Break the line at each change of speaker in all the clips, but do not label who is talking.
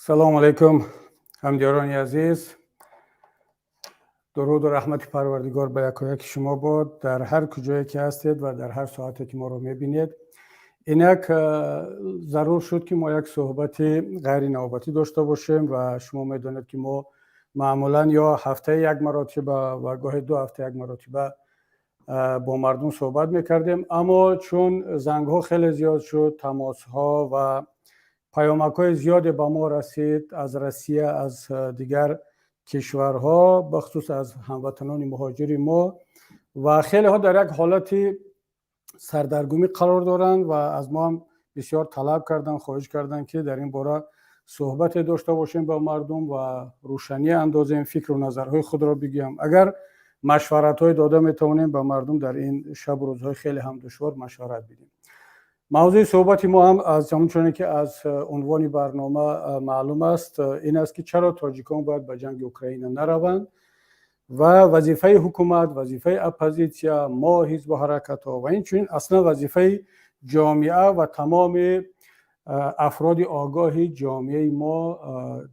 سلام علیکم همدیاران عزیز. درود و رحمت پروردگار به یکایک شما باد در هر کجایی که هستید و در هر ساعتی که ما رو میبینید. اینک ضرور شد که ما یک صحبت غیر نوبتی داشته باشیم و شما میدونید که ما معمولا یا هفته یک مرتبه و گاهی 2 هفته یک مرتبه با مردم صحبت میکردیم، اما چون زنگ ها خیلی زیاد شد، تماس ها و پیامک های زیادی به ما رسید از روسیه، از دیگر کشورها، بخصوص از هموطنان مهاجر ما، و خیلی ها در یک حالتی سردرگمی قرار دارند و از ما هم بسیار طلب کردن، خواهش کردن که در این باره صحبت داشته باشیم با مردم و روشنی اندازیم، فکر و نظرهای خود را بگیم. اگر مشورت های داده میتونیم به مردم در این شب و روزهای خیلی هم دشوار مشورت بدیم. موضوع صحبت ما هم از همونچنانی که از عنوان برنامه معلوم است این است که چرا تاجیکان باید به جنگ اوکراین نروند و وظیفه حکومت، وظیفه اپوزیسیا، ما حزب و حرکت ها و این چنین اصلا وظیفه جامعه و تمام افراد آگاه جامعه ما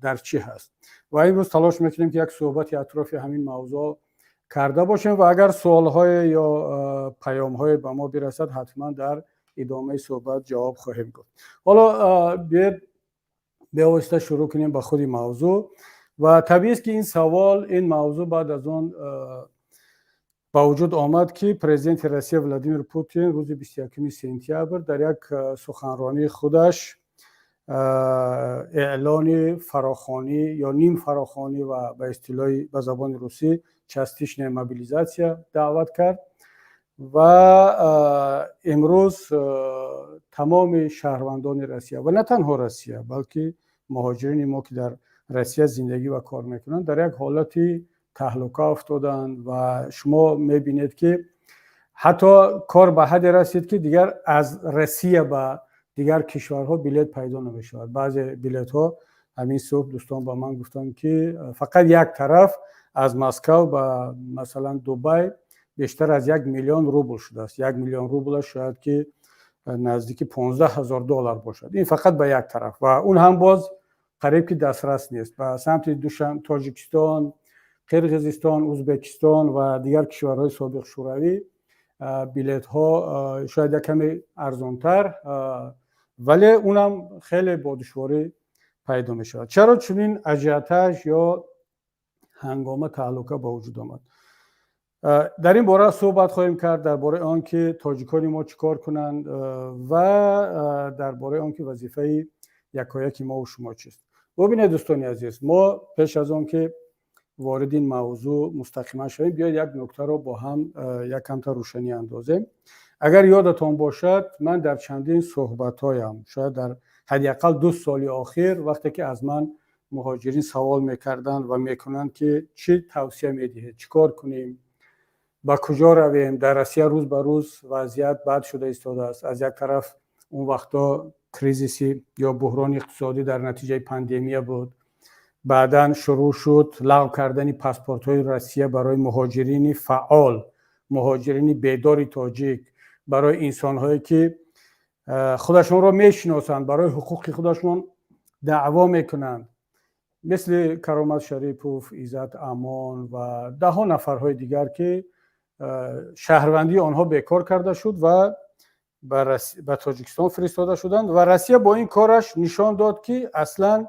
در چی هست. و امروز تلاش میکنیم که یک صحبتی اطراف همین موضوع کرده باشیم و اگر سوال های یا پیام های به ما برسد حتما در ادامه صحبت جواب خواهیم گفت. حالا به واسطه شروع کنیم به خود موضوع و طبیعی است که این موضوع بعد از اون با وجود آمد که پرزیدنت روسیه ولادیمیر پوتین روز 21 سپتامبر در یک سخنرانی خودش اعلان فراخوانی یا نیم فراخوانی و به اصطلاح به زبان روسی چستیشنی موبیلیزاسیا دعوت کرد و امروز تمام شهروندان روسیه و نه تنها روسیه بلکه مهاجرین ما که در روسیه زندگی و کار میکنند در یک حالتی تهلکه افتادند و شما میبینید که حتی کار به حد رسید که دیگر از روسیه به دیگر کشورها بلیط پیدا نمیشود. بعضی بلیط ها همین صبح دوستان با من گفتن که فقط یک طرف از مسکو به مثلا دبی بیشتر از 1 میلیون روبل شده است. 1 میلیون روبل شاید که نزدیک 15,000 دلار باشد. این فقط به یک طرف و اون هم باز قریب که دسترس نیست. به سمت تاجیکستان، قرقیزستان، ازبکستان و دیگر کشورهای سابق شوروی بلیط ها شاید کمی ارزانتر ولی اونم خیلی با دشواری پیدا می شود. چرا چنین اژیوتاژ یا هنگامه تهلکه با وجود آمد؟ در این باره صحبت خواهیم کرد، درباره آنکه تاجیکان ما چیکار کنند و درباره آنکه وظیفه یکایک ما و شما چیست. ببینید دوستان عزیز، ما پیش از آن که وارد این موضوع مستقیما شویم بیاید یک نکته رو با هم یک کم تا روشنی اندازیم. اگر یادتون باشد من در چندین صحبت‌هایم شاید در حداقل 2 سال اخیر وقتی که از من مهاجرین سوال میکردن و میکنن که چی توصیه میدهید، چیکار کنیم، با کجا رویم، در روسیه روز به روز وضعیت بد شده ایستاده است. از یک طرف اون وقتا کریزیسی یا بحران اقتصادی در نتیجه پاندمی بود، بعداً شروع شد لغو کردن پاسپورت های روسیه برای مهاجرین فعال، مهاجرین بیدار تاجیک، برای انسان هایی که خودشون را میشناسند، برای حقوق خودشون دعوا میکنند، مثل کرامت شریپوف، عزت امان و 10 نفرهای دیگر که شهروندی آنها بیکار کرده شد و به تاجیکستان فرستاده شدند و روسیه با این کارش نشان داد که اصلا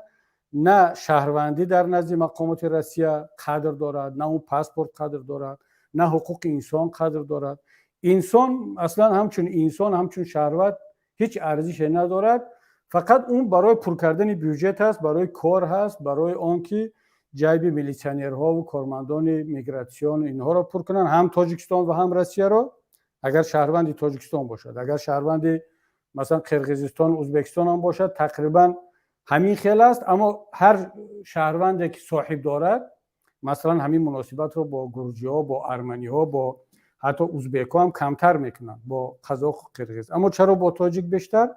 نه شهروندی در نزد مقامات روسیه قدر دارد، نه اون پاسپورت قدر دارد، نه حقوق انسان قدر دارد. انسان اصلا همچون انسان، همچون شهروت هیچ ارزشی ندارد. فقط اون برای پر کردن بودجه هست، برای کار هست، برای آنکه جیب میلیسیونرها و کارمندان میگراسیون اینها را پر کنن، هم تاجیکستان و هم روسیه را. اگر شهروند تاجیکستان باشد، اگر شهروند مثلا قرقیزستان، ازبکستان هم باشد، تقریبا همین خیلی است. اما هر شهروندی که صاحب دارد مثلا همین مناسبت رو با گرجی ها، با ارمنی ها، با حتی ازبک ها هم کمتر میکنن، با قزاق و قرقیز. اما چرا با تاجیک بیشتر؟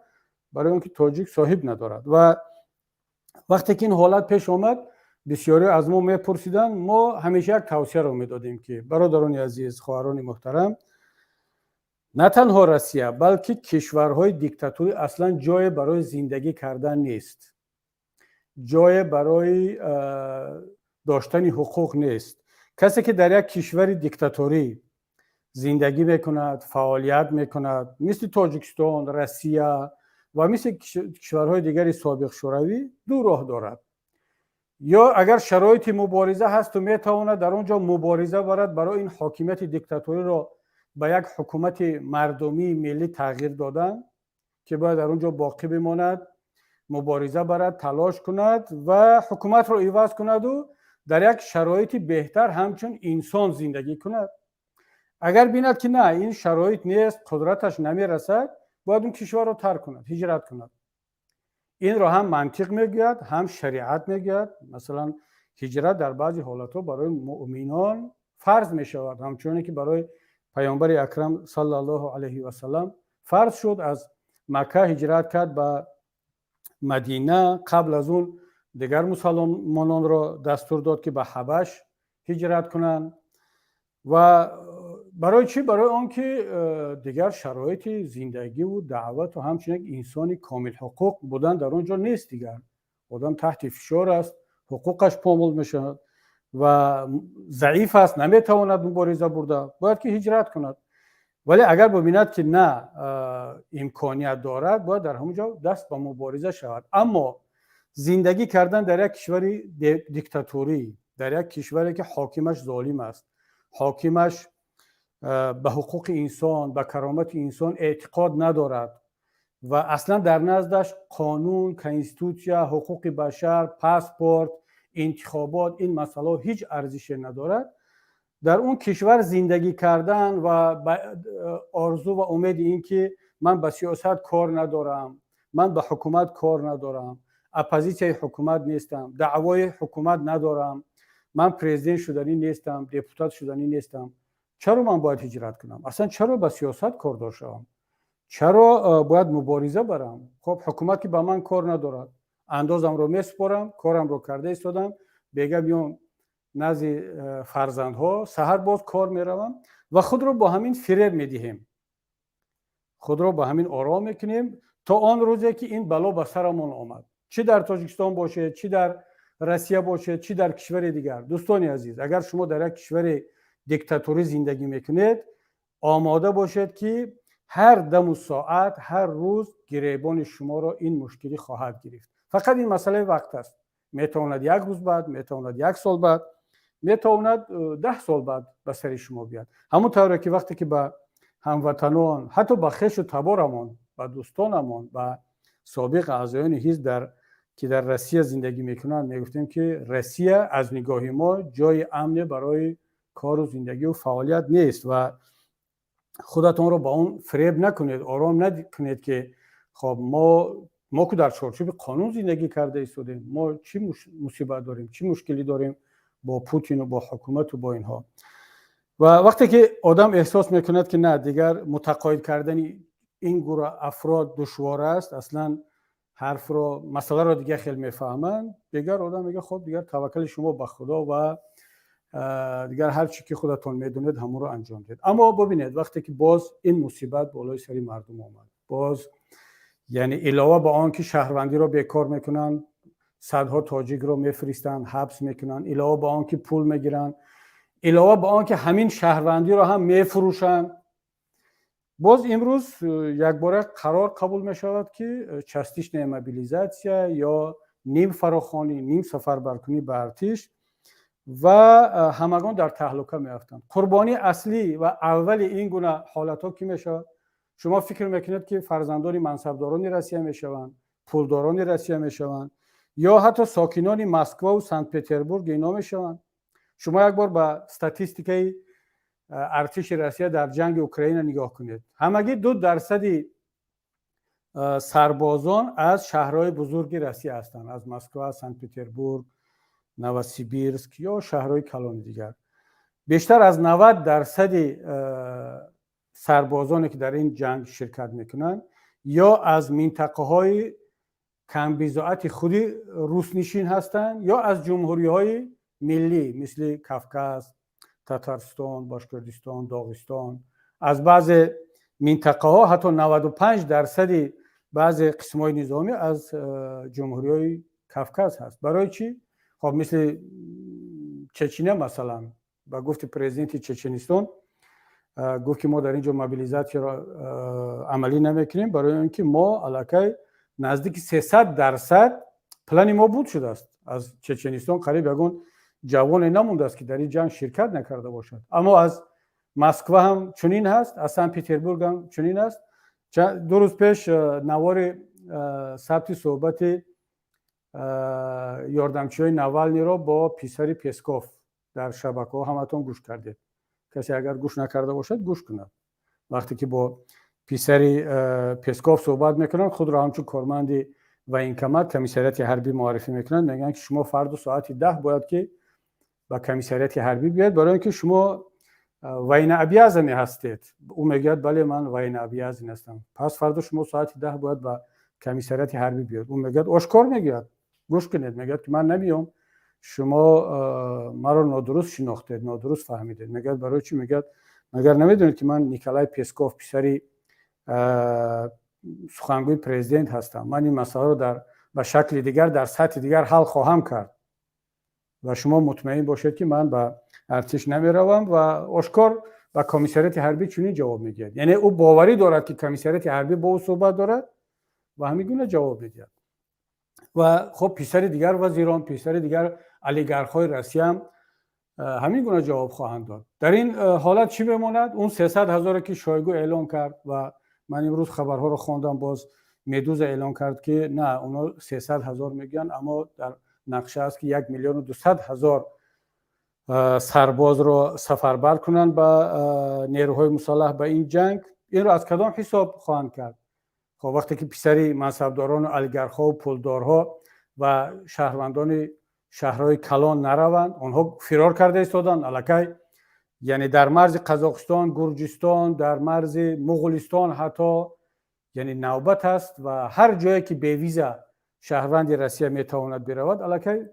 برای اون که تاجیک صاحب ندارد. و وقتی که این حالت پیش آمد بسیاری از ما میپرسیدن، ما همیشه یک توصیه رو میدادیم که برادران عزیز، خواهران محترم، نه تنها روسیه بلکه کشورهای دیکتاتوری اصلا جای برای زندگی کردن نیست. جای برای داشتن حقوق نیست. کسی که در یک کشور دیکتاتوری زندگی میکند، فعالیت میکند، مثل تاجیکستان، روسیه و مثل کشورهای دیگری سابق شوروی، دو راه دارد. یا اگر شرایط مبارزه هست تو میتواند در اونجا مبارزه برد برای این حاکمیت دیکتاتوری را به یک حکومت مردمی ملی تغییر دادن که باید در اونجا باقی بماند، مبارزه برد، تلاش کند و حکومت را عوض کند و در یک شرایط بهتر همچون انسان زندگی کند. اگر بیند که نه این شرایط نیست، قدرتش نمیرسد، باید اون کشور را ترک کند، هجرت کند. این را هم منطق میگوید، هم شریعت میگوید. مثلا هجرت در بعضی حالتها برای مؤمنان فرض می شود، همچون که برای پیامبر اکرم صلی الله علیه و سلم فرض شد. از مکه هجرت کرد به مدینه. قبل از اون دیگر مسلمانان را دستور داد که به حبش هجرت کنند. و برای چی؟ برای آنکه دیگر شرایط زندگی و دعوت و همچنین انسانی کامل حقوق بودن در اونجا نیست. دیگر آدم تحت فشار است، حقوقش پامال میشه و ضعیف است، نمیتواند مبارزه برده، باید که هجرت کند. ولی اگر ببیند که نه امکانیت دارد، باید در همونجا دست به مبارزه شود. اما زندگی کردن در یک کشور دیکتاتوری، در یک کشوری که حاکمش ظالم است، حاکمش به حقوق انسان، به کرامت انسان اعتقاد ندارد و اصلا در نزدش قانون، کنستیتوسیا، حقوق بشر، پاسپورت، انتخابات، این مسئله هیچ ارزشی ندارد، در اون کشور زندگی کردن و آرزو و امید این که من به سیاست کار ندارم، من به حکومت کار ندارم، اپوزیسیون حکومت نیستم، دعوای حکومت ندارم، من پرزیدنت شدنی نیستم، دپوتات شدنی نیستم، چرا من باید هجرت کنم؟ اصلا چرا به سیاست کار داشتم؟ چرا باید مبارزه برم؟ خب حکومت که به من کار ندارد، اندازم رو میسپارم، کارم رو کرده ایستادم، بیگه بیام نزد فرزندها، سحر باز کار میروم و خود رو با همین فریب میدهیم، خود رو با همین آرام میکنیم تا آن روزی که این بلا به سرمون آمد، چی در تاجیکستان باشه، چی در روسیه باشه، چی در کشور دیگر. دوستان عزیز، اگر شما در یک کشور دیکتاتوری زندگی میکنید، آماده باشید که هر دم و ساعت، هر روز گریبان شما را این مشکلی خواهد گرفت. فقط این مسئله وقت است. میتواند یک روز بعد، میتواند یک سال بعد، میتواند 10 سال بعد به سر شما بیاد. همونطوری که وقتی که به هموطنان، حتی به خویش و تبارمان، به دوستانمان، به سابق اعضایان حزب که در روسیه زندگی میکنند میگفتیم که روسیه از نگاه ما جای امن برای کار و زندگی و فعالیت نیست و خودتون رو با اون فریب نکنید، آرام نکنید که خب ما که در چارچوب قانون زندگی کرده ایستادیم، ما چی مصیبت داریم، چی مشکلی داریم با پوتین و با حکومت و با اینها. و وقتی که آدم احساس میکند که نه دیگر متقاعد کردن این گروه افراد دشوار است، اصلا حرف رو، مسئله رو دیگه خیلی میفهمن، دیگر آدم میگه خب دیگر توکل شما به خدا و دیگر هر چی که خودتون میدونید همون رو انجام دید. اما ببینید وقتی که باز این مصیبت بالای سری مردم آمد، باز یعنی علاوه به آن که شهروندی رو بیکار میکنن، صدها تاجیک رو میفرستن، حبس میکنن، علاوه به آن که پول میگیرن، علاوه به آن که همین شهروندی رو هم میفروشن، باز امروز یک باره قرار قبول میشود که چستیش موبیلیزاسیا یا نیم فراخوانی، نیم سفربرکنی به ارتش و همگان در تهلکه میافتند. قربانی اصلی و اول این گونه حالت ها کی میشه؟ شما فکر میکنید که فرزندان منصبداران روسیه میشوند، پولداران روسیه میشوند، یا حتی ساکنان مسکو و سنت پترزبورگ اینا میشوند؟ شما یک بار به استاتستیکای ارتش روسیه در جنگ اوکراین نگاه کنید. همگی 2% سربازان از شهرهای بزرگ روسیه هستند، از مسکو، سنت پترزبورگ، نووسیبیرسک یا شهرهای کلان دیگر. بیشتر از 90% سربازانی که در این جنگ شرکت میکنن یا از منطقه های کم بضاعت خودی روسنشین هستند یا از جمهوری های ملی مثل کافکاز، تاتارستان، باشکردستان، داغستان. از بعض منطقه ها حتی 95% بعض قسم های نظامی از جمهوری های کافکاز هست. برای چی؟ خب مثل چچنه مثلا با گفت پرزیدنت چچنستان گفت که ما در اینجا موبیلیزاسیون را عملی نمیکنیم برای اینکه ما علاقه نزدیک 300% پلن ما بود شده است. از چچنستان قریب یگون جوان نمونده است که در این جنگ شرکت نکرده باشد. اما از مسکو هم چنین هست، از سن پترزبورگ هم چنین است. 2 روز پیش نوار ثبت صحبت یاردمچی‌های ناوالنی را با پسر پسکوف در شبکه‌ها همتون گوش کردید. کسی اگر گوش نکرده باشد گوش کند. وقتی که با پسر پسکوف صحبت میکنن خود را همچون کارمند و این کمیساریات حربی معرفی میکنن، میگن که شما فردا ساعت 10 باید که با کمیساریات حربی بیاید برای اینکه شما وین ابیازمی هستید. او میگه بله من وین ابیازم هستم، پس فردا شما ساعت 10 باید با کمیساریات حربی بیاید. او میگه آشکار میگه گوش کنید، میگه که من نمیام، شما مرا نادرست شناختید، نادرست فهمیدید. میگه برای چی؟ میگه مگر نمیدونید که من نیکولای پسکوف پسری سخنگوی پرزیدنت هستم، من این مسئله رو به شکل دیگر در سطح دیگر حل خواهم کرد و شما مطمئن باشید که من به ارتش نمیروم. و آشکار و کمیساریات حربی چنین جواب میگه، یعنی او باوری دارد که کمیساریات حربی با او صحبت دارد و همین گونه جواب میده. و خب پسر دیگر وزیران، پسر دیگر اولیگارخ‌های روسیه هم همین گونه جواب خواهند داد. در این حالت چی بماند؟ اون 300,000 که شویگو اعلان کرد و من امروز خبرها رو خواندم، باز مدوز اعلان کرد که نه اونا 300,000 میگن، اما در نقشه است که 1,200,000 سرباز رو سفربر کنند با نیروهای مسلح به این جنگ. این رو از کدام حساب خواهند کرد؟ خب وقتی که پسری منصبداران و اولیگارخ‌ها و پولدارها و شهروندان شهرهای کلان نروند، آنها فرار کرده ایستادن الکی، یعنی در مرز قزاقستان، گرجستان، در مرز مغولستان حتی، یعنی نوبت است و هر جایی که به ویزا شهروند روسیه میتواند برود الکی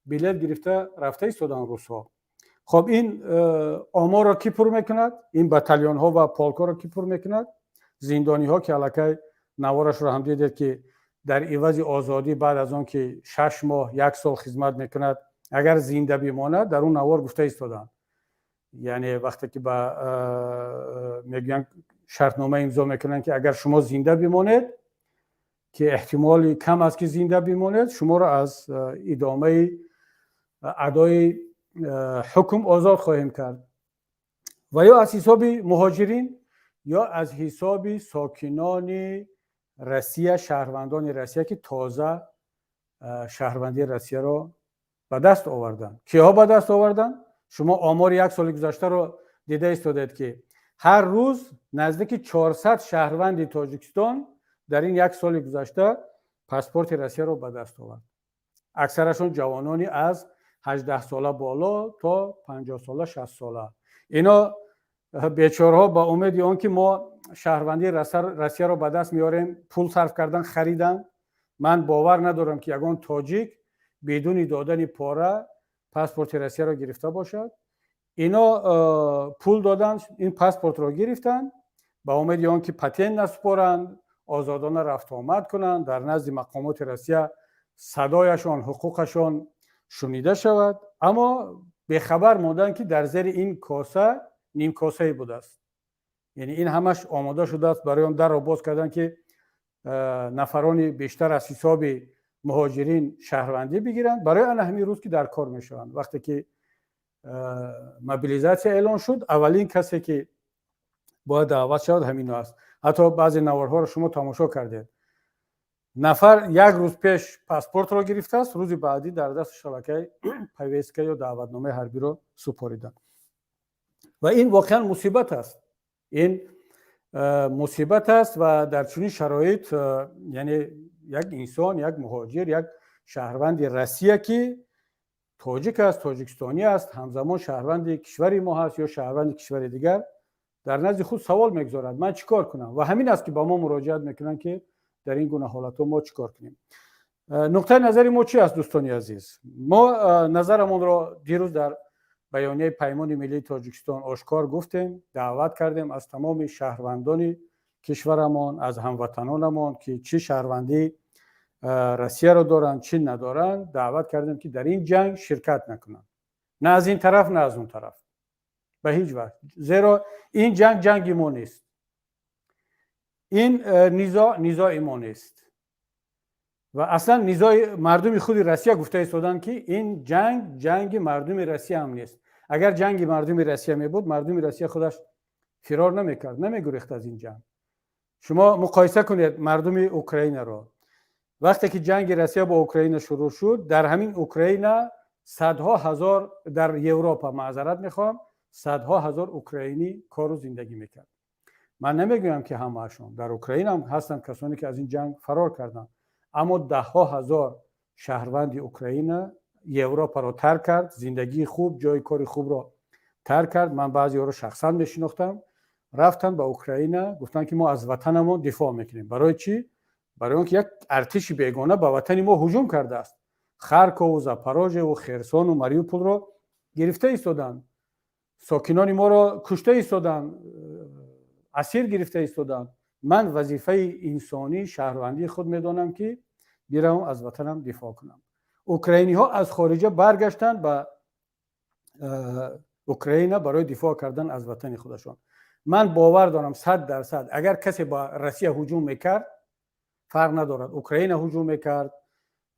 بلیط گرفته رفته ایستادن روس‌ها. خب این آمار را کی پر میکند؟ این بتالیون ها و پالک‌ها را کی پر میکند؟ زندانی ها که الکی نوارش را هم دیدید که در عوض آزادی بعد از آن که 6 ماه 1 سال خدمت میکند اگر زنده بماند در اون نوار گفته ایستادن. یعنی وقتی که با میگن شرطنامه امضا میکنن که اگر شما زنده بمانید که احتمالی کم است که زنده بمانید، شما را از ادامه ادای حکم آزاد خواهیم کرد و یا از حساب مهاجرین یا از حساب ساکنان روسیه، شهروندان روسیه که تازه شهروندی روسیه را به دست آوردن. کیها به دست آوردن؟ شما آمار 1 سال گذشته رو دیده ایستادید که هر روز نزدیک 400 شهروند تاجیکستان در این 1 سال گذشته پاسپورت روسیه رو به دست آورد. اکثرشون جوانانی از 18 ساله بالا تا 50 ساله 60 ساله. اینا بیچاره‌ها با امید آن که ما شهروندی روسیه رو به دست میاریم پول صرف کردن خریدن. من باور ندارم که یگان تاجیک بدون دادن پاره پاسپورت روسیه رو گرفته باشد. اینا پول دادن این پاسپورت رو گرفتن با امید آن که پتن نسپارند، آزادانه رفت آمد کنند، در نزد مقامات روسیه صدایشان، حقوقشان شنیده شود. اما به خبر موندن که در زیر این کاسه نیم کاسه بوده است. یعنی این همش آماده شده است برای آن در را باز کردن که نفران بیشتر از حساب مهاجرین شهروندی بگیرند برای آن همین روز که در کار میشوند. وقتی که موبیلیزاسیون اعلان شد اولین کسی که باید دعوت شد همین است. حتی بعضی نوارها رو شما تماشا کردید، نفر 1 روز پیش پاسپورت رو گرفته است، روز بعدی در دست شبکه پیوستگی یا دعوتنامه حربی رو سپاریدن. و این واقعا مصیبت است. این مصیبت است و در چنین شرایط یعنی یک انسان، یک مهاجر، یک شهروند روسیه که تاجیک است، تاجیکستانی است، همزمان شهروند کشوری ما هست یا شهروند کشور دیگر، در نزد خود سوال میگذارد من چیکار کنم؟ و همین است که با ما مراجعت میکنن که در این گونه حالات ما چیکار کنیم. نقطه نظر ما چی است دوستان عزیز؟ ما نظرمون را دیروز در بیانیه پیمان ملی تاجیکستان آشکار گفتیم، دعوت کردیم از تمام شهروندان کشورمان، از هموطنانمان که چه شهروندی روسیه رو دارن، چین ندارن، دعوت کردیم که در این جنگ شرکت نکنن، نه از این طرف نه از اون طرف، به هیچ وجه. زیرا این جنگ ما نیست، این نزاع ما نیست و اصلا نزاع مردم خود روسیه گفته ایستادن که این جنگ مردم روسیه هم نیست. اگر جنگ مردم روسیه می بود، مردم روسیه خودش فرار نمیکرد، نمیگریخت از این جنگ. شما مقایسه کنید مردم اوکراین رو. وقتی که جنگ روسیه با اوکراین شروع شد، در همین اوکراین صدها هزار، در اروپا معذرت میخوام، صدها هزار اوکراینی کار و زندگی میکرد. من نمیگویم که همه‌شون، در اوکراین هم هستن کسانی که از این جنگ فرار کردن، اما ده ها هزار شهروند اوکراین اروپا رو ترک کرد، زندگی خوب، جای کاری خوب رو ترک کرد. من بعضی ها رو شخصا میشناختم، رفتن به اوکراین، گفتن که ما از وطنمون دفاع میکنیم. برای چی؟ برای اینکه یک ارتش بیگانه به وطن ما هجوم کرده است. خارکوف و زاپاروژه و خرسون و ماریوپول رو گرفته ایستادن، ساکنان ما رو کشته ایستادن، اسیر گرفته ایستادن. من وظیفه انسانی شهروندی خود میدانم که بیرم از وطنم دفاع کنم. اوکراینی ها از خارجه برگشتن به اوکراین برای دفاع کردن از وطن خودشان. من باور دارم 100% اگر کسی با روسیه هجوم میکرد، فرق ندارد اوکراین هجوم میکرد،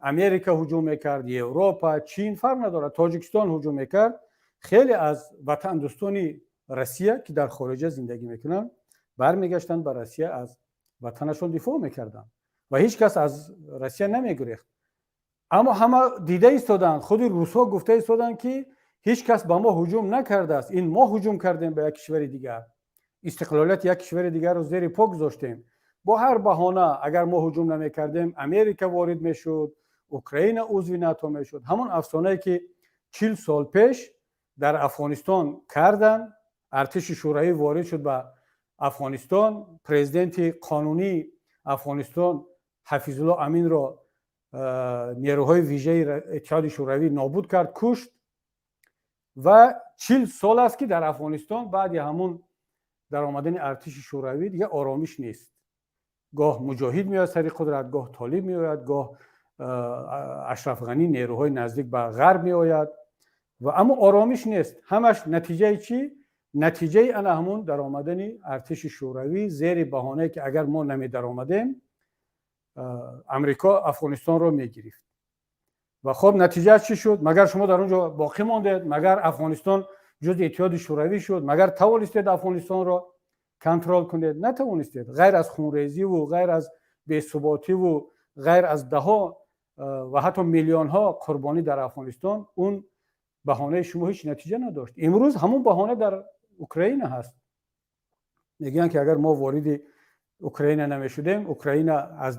امریکا هجوم میکرد، اروپا، چین، فرق ندارد، تاجیکستان هجوم میکرد، خیلی از وطن دوستان روسیه که در خارج زندگی میکنن برمیگشتن به روسیه، از وطنشون دفاع میکردن و هیچ کس از روسیه نمیگریخت. اما همه دیده ایستادن، خود روس‌ها گفته ایستادن که هیچ کس به ما هجوم نکرده است، این ما هجوم کردیم به یک کشور دیگر، استقلالیت یک کشور دیگر رو زیر پا گذاشتیم. با هر بهانه اگر ما هجوم نمیکردیم امریکا وارد میشد، اوکراین عضو ناتو میشد. همون افسانه‌ای که 40 سال پیش در افغانستان کردن، ارتش شوروی وارد شد به افغانستان، پرزیدنت قانونی افغانستان حفیظ الله امین را نیروهای ویژه اتحاد شوروی نابود کرد، کشت و 40 سال است که در افغانستان بعد همون در آمدن ارتش شوروی دیگه آرامش نیست. گاه مجاهد میاد سر قدرت، گاه طالب میاد، گاه اشرف غنی، نیروهای نزدیک به غرب میآید و اما آرامش نیست. همش نتیجه چی؟ نتیجه انا همون در آمدن ارتش شوروی زیر بهانه که اگر ما نمی در آمدیم امریکا افغانستان رو میگرفت. و خب نتیجه چی شد؟ مگر شما در اونجا باقی ماندید؟ مگر افغانستان جز اتحاد شوروی شد؟ مگر توانستید افغانستان را کنترل کنید؟ نتوانستید. غیر از خونریزی و غیر از بی‌ثباتی و غیر از دهها و حتی میلیون ها قربانی در افغانستان، اون بهانه شما هیچ نتیجه نداشت. امروز همون بهانه در اوکراین هست. میگن که اگر ما وارد اوکراین نمیشدیم، اوکراین از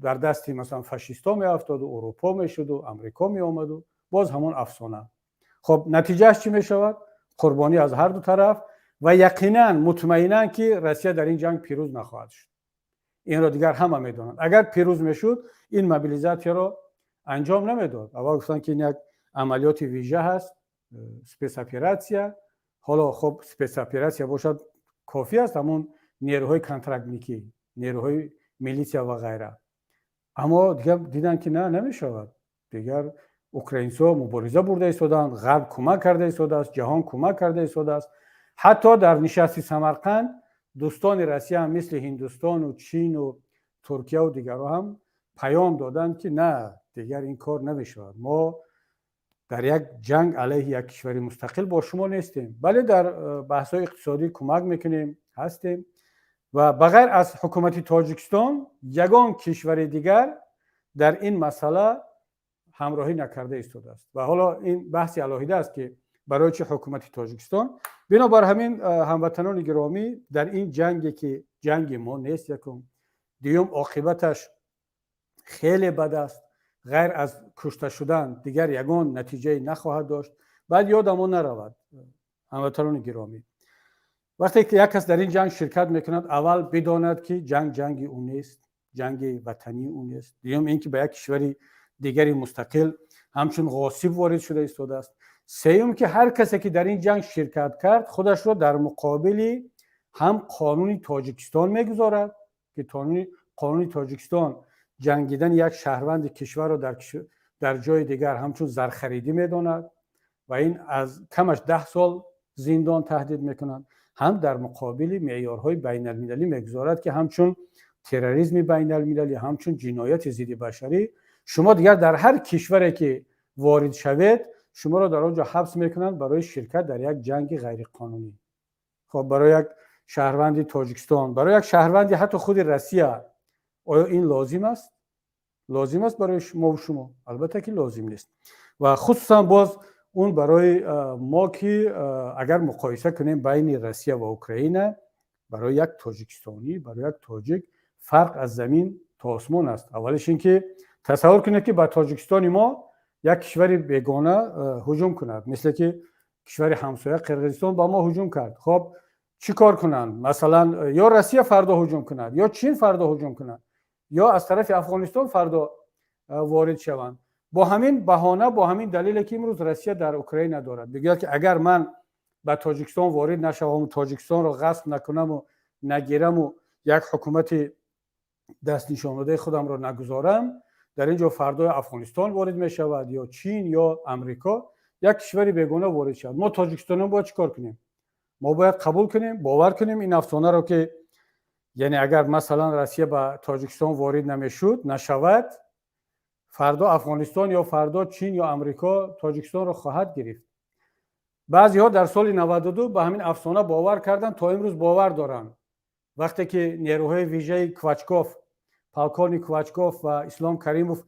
در دستی مثلا فاشیستا می افتاد و اروپا می شد و امریکا می آمد و باز همون افسانه. خب نتیجهش چی می شود؟ قربانی از هر دو طرف و یقینا مطمئنا که روسیه در این جنگ پیروز نخواهد شد. این را دیگر همه می دانند. اگر پیروز می شد این موبیلیزاسیون را انجام نمیداد. اول گفتن که این یک عملیات ویژه هست، سپیس اپراسیا. حالا خب سپیس اپراسیا باشد کافی است، همون نیروهای کنترکتنیکی، نیروهای میلیشیا و غیره. اما دیگه دیدن که نه نمیشود. دیگر اوکراینسا مبارزه برده ایستادن، غرب کمک کرده ایستاده است، جهان کمک کرده ایستاده است. حتی در نشست سمرقند دوستان روسیه هم مثل هندوستان و چین و ترکیه و دیگرها هم پیام دادن که نه دیگر این کار نمیشود، ما در یک جنگ علیه یک کشور مستقل با شما نیستیم، بله در بحث‌های اقتصادی کمک میکنیم، هستیم و بغیر از حکومت تاجیکستان یگان کشور دیگر در این مسئله همراهی نکرده ایستاده است و حالا این بحثی علاهیده است که برای چه حکومت تاجیکستان. بنابر همین هموطنان گرامی، در این جنگی که جنگ ما نیست، یکم دیوم عاقبتش خیلی بد است، غیر از کشته شدن دیگر یگان نتیجه نخواهد داشت. بعد یادمون نرود هموطنان گرامی، وقتی که یک کس در این جنگ شرکت میکند اول بداند که جنگ اون نیست، جنگ وطنی اون نیست. دیگه اینکه به یک کشوری دیگری مستقل همچون غاصب وارد شده ایستاده است. سوم که هر کسی که در این جنگ شرکت کرد خودش رو در مقابل هم قانون تاجیکستان میگذارد که قانون تاجیکستان جنگیدن یک شهروند کشور رو در جای دیگر همچون زرخریدی میداند و این از کمش 10 سال زندان تهدید میکنند، هم در مقابل معیارهای بین المللی میگذارد که همچون تروریسم بین المللی، همچون جنایت ضد بشری، شما دیگر در هر کشوری که وارد شوید شما را در آنجا حبس میکنند برای شرکت در یک جنگ غیر قانونی. خب برای یک شهروند تاجیکستان، برای یک شهروند حتی خود روسیه، آیا این لازم است؟ لازم است برای ما و شما؟ البته که لازم نیست. و خصوصا باز اون برای ما که اگر مقایسه کنیم بین روسیه و اوکراین، برای یک تاجیکستانی، برای یک تاجیک فرق از زمین تا آسمان است. اولش این که تصور کنید که به تاجیکستان ما یک کشور بیگانه هجوم کند، مثل که کشور همسایه قرقیزستان با ما هجوم کرد. خب چی کار کنند؟ مثلا یا روسیه فردا هجوم کند، یا چین فردا هجوم کند، یا از طرف افغانستان فردا وارد شوند. با همین بهانه، با همین دلیل که امروز روسیه در اوکراین ندارد، بگوید که اگر من به تاجیکستان وارد نشوم و تاجیکستان را غصب نکنم و نگیرم و یک حکومت دست نشان داده خودم را نگذارم، در اینجا فردا افغانستان وارد می شود یا چین یا امریکا، یک کشور بیگانه وارد شود. ما تاجیکستان باید چیکار کنیم؟ ما باید قبول کنیم، باور کنیم این افسانه را که یعنی اگر مثلا روسیه به تاجیکستان وارد نشود، فردا افغانستان یا فردا چین یا امریکا تاجیکستان را خواهد گرفت. بعضی ها در سال 92 به همین افسانه باور کردن، تا امروز باور دارن. وقتی که نیروهای ویژه کوچکوف، پالکان کوچکوف و اسلام کریموف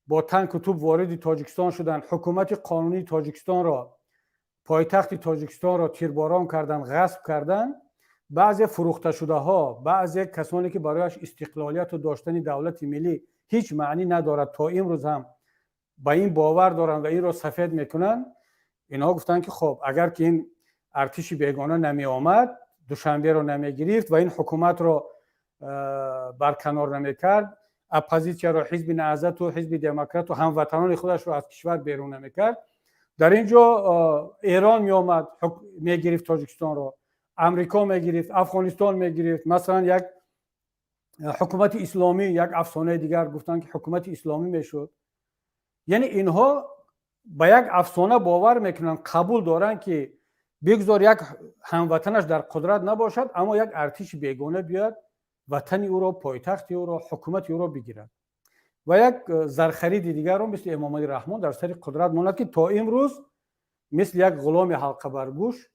با تانک و توپ وارد تاجیکستان شدند، حکومت قانونی تاجیکستان را، پایتخت تاجیکستان را تیرباران کردند، غصب کردند، بعضی فروخته شده ها، بعضی کسانی که برایش استقلالیت و داشتن دولت ملی هیچ معنی ندارد، تا امروز هم با این باور دارند و این را سفید میکنن. اینا گفتن که خب اگر که این ارتش بیگانه نمی آمد، دوشنبه رو نمی گرفت و این حکومت رو برکنار نمی کرد، اپوزیسیون رو، حزب نهضت و حزب دموکرات و هموطنان خودش رو از کشور بیرون نمی کرد، در اینجا ایران می آمد می گرفت تاجیکستان رو، امریکا می گرفت، افغانستان می گرفت. مثلا یک حکومت اسلامی، یک افسانه دیگر گفتن که حکومت اسلامی می شد. یعنی اینها با یک افسانه باور میکنن، قبول دارن که بگذار یک هموطنش در قدرت نباشد اما یک ارتش بیگانه بیاد وطن او را، پایتخت او را، حکومت او را بگیرد. و یک زرخرید دیگر هم مثل امام علی رحمان در سر قدرت ماند که تا امروز مثل یک غلام حلقه بر گوش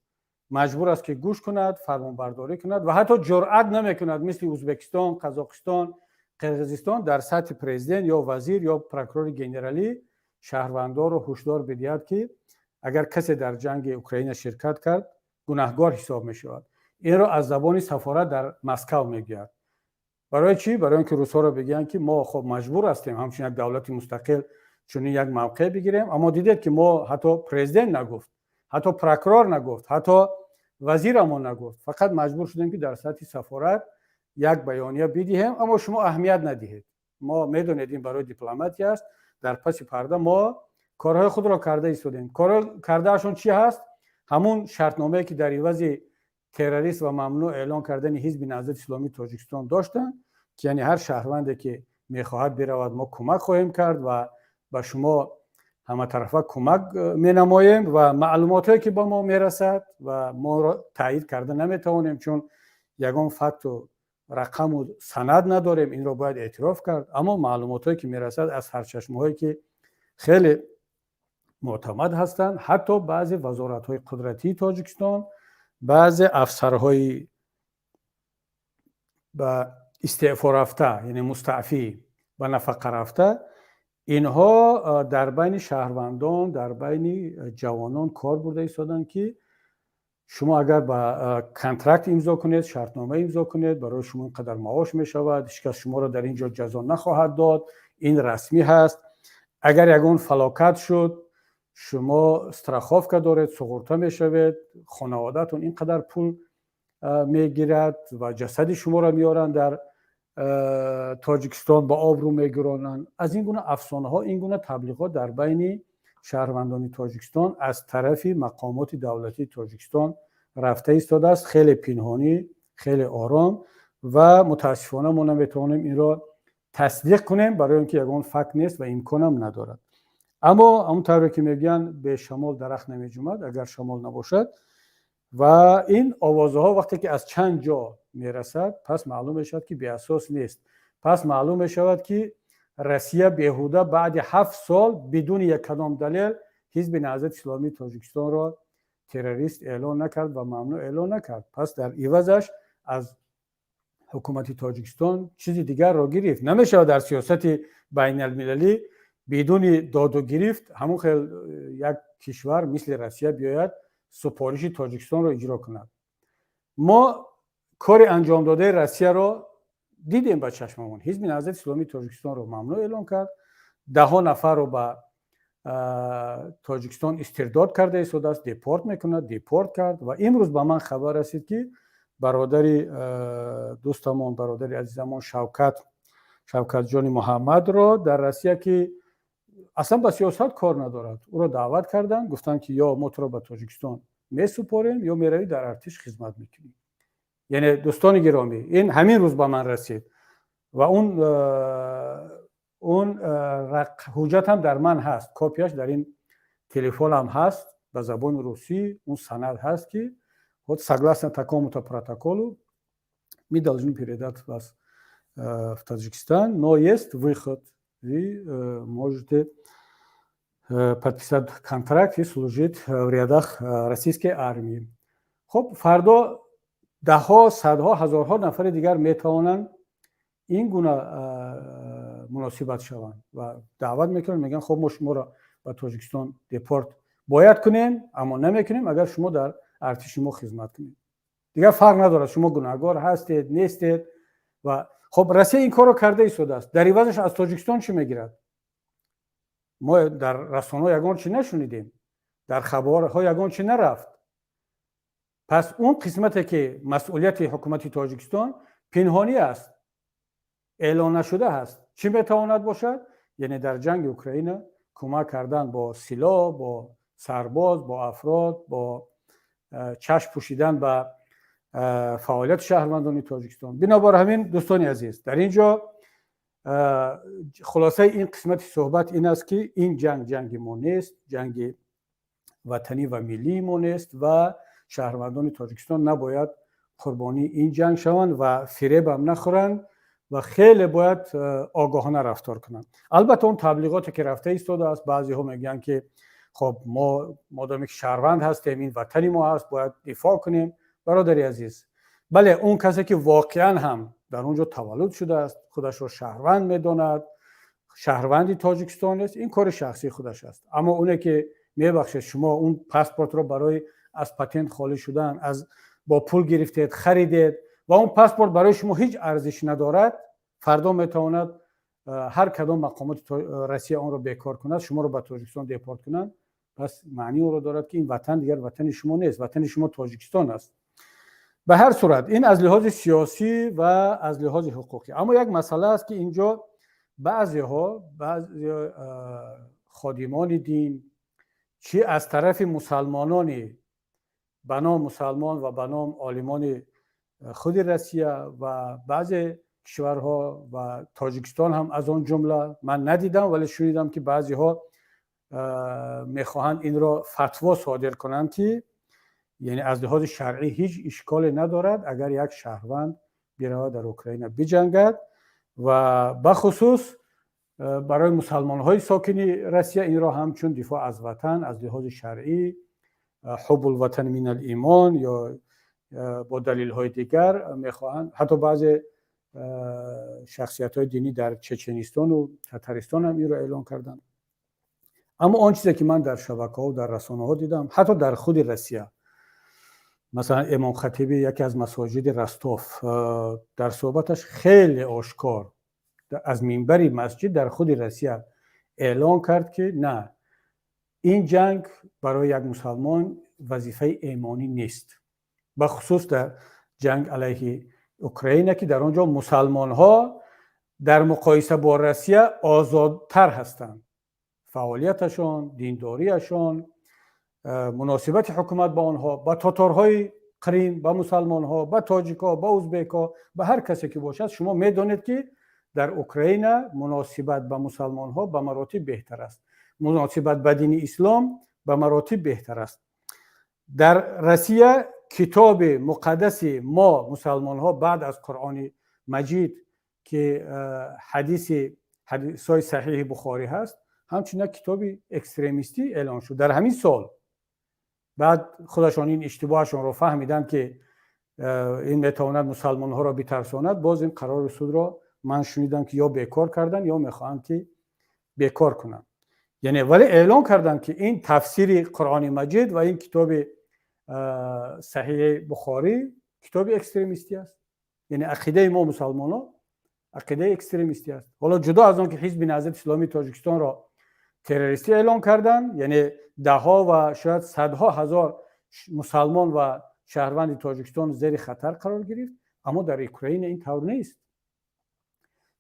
مجبور است که گوش کند، فرمانبرداری کند و حتی جرأت نمیکند مثل ازبکستان، قزاقستان، قرقیزستان در سطح پرزیدنت یا وزیر یا پروکورور گنرالی شهروندان رو هشدار بدهد که اگر کسی در جنگ اوکراین شرکت کرد گناهکار حساب می شود. این را از زبان سفارت در مسکو میگوید. برای چی؟ برای اینکه روس‌ها را بگن که ما خب مجبور هستیم همچون یک دولت مستقل چون یک موقع بگیریم، اما دیدید که ما حتی پرزیدنت نگفت، حتی پروکورور نگفت، حتی وزیرمون نگفت، فقط مجبور شدیم که در سطح سفارت یک بیانیه بدهیم، اما شما اهمیت ندهید. ما میدونید این برای دیپلماتی است، در پس پرده ما کارهای خود را کرده ایستادیم. کار کردهشون چی هست؟ همون شرطنامه‌ای که در عوض تروریست و ممنوع اعلان کردن حزب نهضت اسلامی تاجیکستان داشتن که یعنی هر شهروندی که میخواهد برود ما کمک خواهیم کرد و به شما همه طرفه کمک مینماییم و معلوماتی که با ما میرسد و ما را تایید کرده نمیتوانیم چون یگان فکت و رقم و سند نداریم، این را باید اعتراف کرد، اما معلوماتی که میرسد از سرچشمه‌هایی که خیلی معتمد هستند، حتی بعضی وزارت‌های قدرتی تاجیکستان، بعضی افسرهای به استعفا رفته یعنی مستعفی و نفقه رفته، اینها در بین شهروندان، در بین جوانان کار برده ایستادن که شما اگر با کانترکت امضا کنید، شرطنامه امضا کنید، برای شما اینقدر معاش می شود، هیچکس شما را در اینجا جزا نخواهد داد، این رسمی هست. اگر یگان فلاکت شد شما استراخافکا دارید، سقورتا می شوید، خانوادهتون اینقدر پول می گیرد و جسد شما را میارن در تاجیکستان با آبرو میگرانند. از این گونه افسانه ها، این گونه تبلیغات در بین شهروندان تاجیکستان از طرف مقامات دولتی تاجیکستان رفته ایستاده است، خیلی پنهانی، خیلی آرام و متاسفانه ما نمیتوانیم این را تصدیق کنیم، برای اینکه یگان فکت نیست و امکان هم ندارد. اما همونطوری که میگن به شمال درخت نمیجومد اگر شمال نباشد، و این آوازها وقتی که از چند جا میرسد پس معلوم میشود که بی اساس نیست. پس معلوم میشود که روسیه بیهوده بعد 7 سال بدون یک کدام دلیل حزب نهضت اسلامی تاجیکستان را تروریست اعلان نکرد و ممنوع اعلان نکرد. پس در عوضش از حکومت تاجیکستان چیزی دیگر را گرفت. نمیشه در سیاست بین المللی بدون داد و گرفت همون خیلی یک کشور مثل روسیه بیاید سپارش تاجیکستان را اجرا کند. ما کار انجام داده روسیه را دیدیم با چشممون. حزب نهضت اسلامی تاجیکستان را ممنوع اعلان کرد، 10 نفر رو به تاجیکستان استرداد کرده ایستاده است، دیپورت میکند، دیپورت کرد. و امروز به من خبر رسید که برادری دوستمون، برادری عزیزمون شوکت جان محمد را در روسیه که اصلا با سیاست کار ندارد، او را دعوت کردن، گفتن که یا ما تو را به تاجیکستان میسپاریم یا میروی در ارتش خدمت میکنیم. یعنی دوستان گرامی، این همین روز به من رسید و اون حجت هم در من هست، کپیش در این تلفن هم هست به زبان روسی. اون سند هست که вот согласно такому-то протоколу мы должны передать вас в Таджикистан, но есть выход, вы можете подписать контракт и служить в рядах российской армии. خب فردا دهها، صدها، هزارها نفر دیگر میتوانند این گونه مناسبت شوند و دعوت میکنن، میگن خب ما شما را به تاجیکستان دیپورت باید کنیم اما نمیکنیم اگر شما در ارتش ما خدمت کنید. دیگر فرق نداره شما گناهکار هستید نیستید. و خب روسیه این کارو کرده ایستاده است، در عوضش از تاجیکستان چی میگیرد؟ ما در رسانه‌ها یگان چی نشنیدیم، در خبرها یگان چی نرفت. پس اون قسمتی که مسئولیت حکومت تاجیکستان پنهانی است، اعلان نشده است، چی میتواند باشد؟ یعنی در جنگ اوکراین کمک کردن با سلاح، با سرباز، با افراد، با چشم پوشیدن به فعالیت شهروندان تاجیکستان. بنابر همین دوستان عزیز، در اینجا خلاصه این قسمت صحبت این است که این جنگ ما نیست، جنگ وطنی و ملی ما نیست و شهروندان تاجیکستان نباید قربانی این جنگ شوند و فریب هم نخورند و خیلی باید آگاهانه رفتار کنند. البته اون تبلیغاتی که رفته ایستاده است، بعضی ها میگن که خب ما مادامی که شهروند هستیم این وطنی ما هست باید دفاع کنیم. برادری عزیز، بله اون کسی که واقعا هم در اونجا تولد شده است، خودش رو شهروند میداند، شهروندی تاجیکستان است، این کار شخصی خودش است. اما اونه که میبخشید شما اون پاسپورت رو برای از پتنت خالی شدن از با پول گرفتید خریدید و اون پاسپورت برای شما هیچ ارزش ندارد، فردا میتواند هر کدام مقامات روسیه آن رو بیکار کند، شما رو به تاجیکستان دیپورت کنند. پس معنی اون رو دارد که این وطن دیگر وطن شما نیست، وطن شما تاجیکستان است. به هر صورت این از لحاظ سیاسی و از لحاظ حقوقی. اما یک مسئله است که اینجا بعضی خادمان دین چی از طرف مسلمانانی به نام مسلمان و به نام عالمان خود روسیه و بعضی کشورها و تاجیکستان هم از آن جمله، من ندیدم ولی شنیدم که بعضی ها میخواهند این را فتوا صادر کنند که یعنی از لحاظ شرعی هیچ اشکالی ندارد اگر یک شهروند برود در اوکراین بجنگد و بخصوص برای مسلمان های ساکن روسیه این را همچون دفاع از وطن از لحاظ شرعی، حب الوطن من الایمان یا با دلیل های دیگر میخواهند. حتی بعضی شخصیت های دینی در چچنستان و تترستان هم این را اعلان کردن. اما آن چیزی که من در شبکه‌ها و در رسانه ها دیدم، حتی در خود روسیه، مثلا امام خطیبی یکی از مساجد رستوف در صحبتش خیلی آشکار از منبر مسجد در خود روسیه اعلان کرد که نه، این جنگ برای یک مسلمان وظیفه ایمانی نیست، بخصوص در جنگ علیه اوکراین که در آنجا مسلمان ها در مقایسه با روسیه آزادتر هستند، فعالیتشان، دینداریشان، مناسبت حکومت با آنها، با تاتارهای قریم، با مسلمان ها، با تاجیک ها، با ازبک ها، با هر کسی که باشد. شما میدانید که در اوکراین مناسبت به مسلمان ها به مراتب بهتر است، مناسبت به دین اسلام به مراتب بهتر است. در روسیه کتاب مقدس ما مسلمان ها بعد از قرآن مجید که حدیث های صحیح بخاری هست، همچنین کتاب اکستریمیستی اعلان شد در همین سال. بعد خودشان این اشتباهشان رو فهمیدن که این میتواند مسلمان ها را بترساند، باز این قرار رسول را من شنیدم که یا بیکار کردن یا میخواهند که بیکار کنند. یعنی ولی اعلان کردن که این تفسیر قرآن مجید و این کتاب صحیح بخاری کتاب اکستریمیستی است. یعنی عقیده ما مسلمان ها عقیده اکستریمیستی است. حالا جدا از اون که حزب نهضت اسلامی تاجیکستان را تروریستی اعلان کردن، یعنی ده ها و شاید صدها هزار مسلمان و شهروند تاجیکستان زیر خطر قرار گرفت، اما در اوکراین این طور نیست.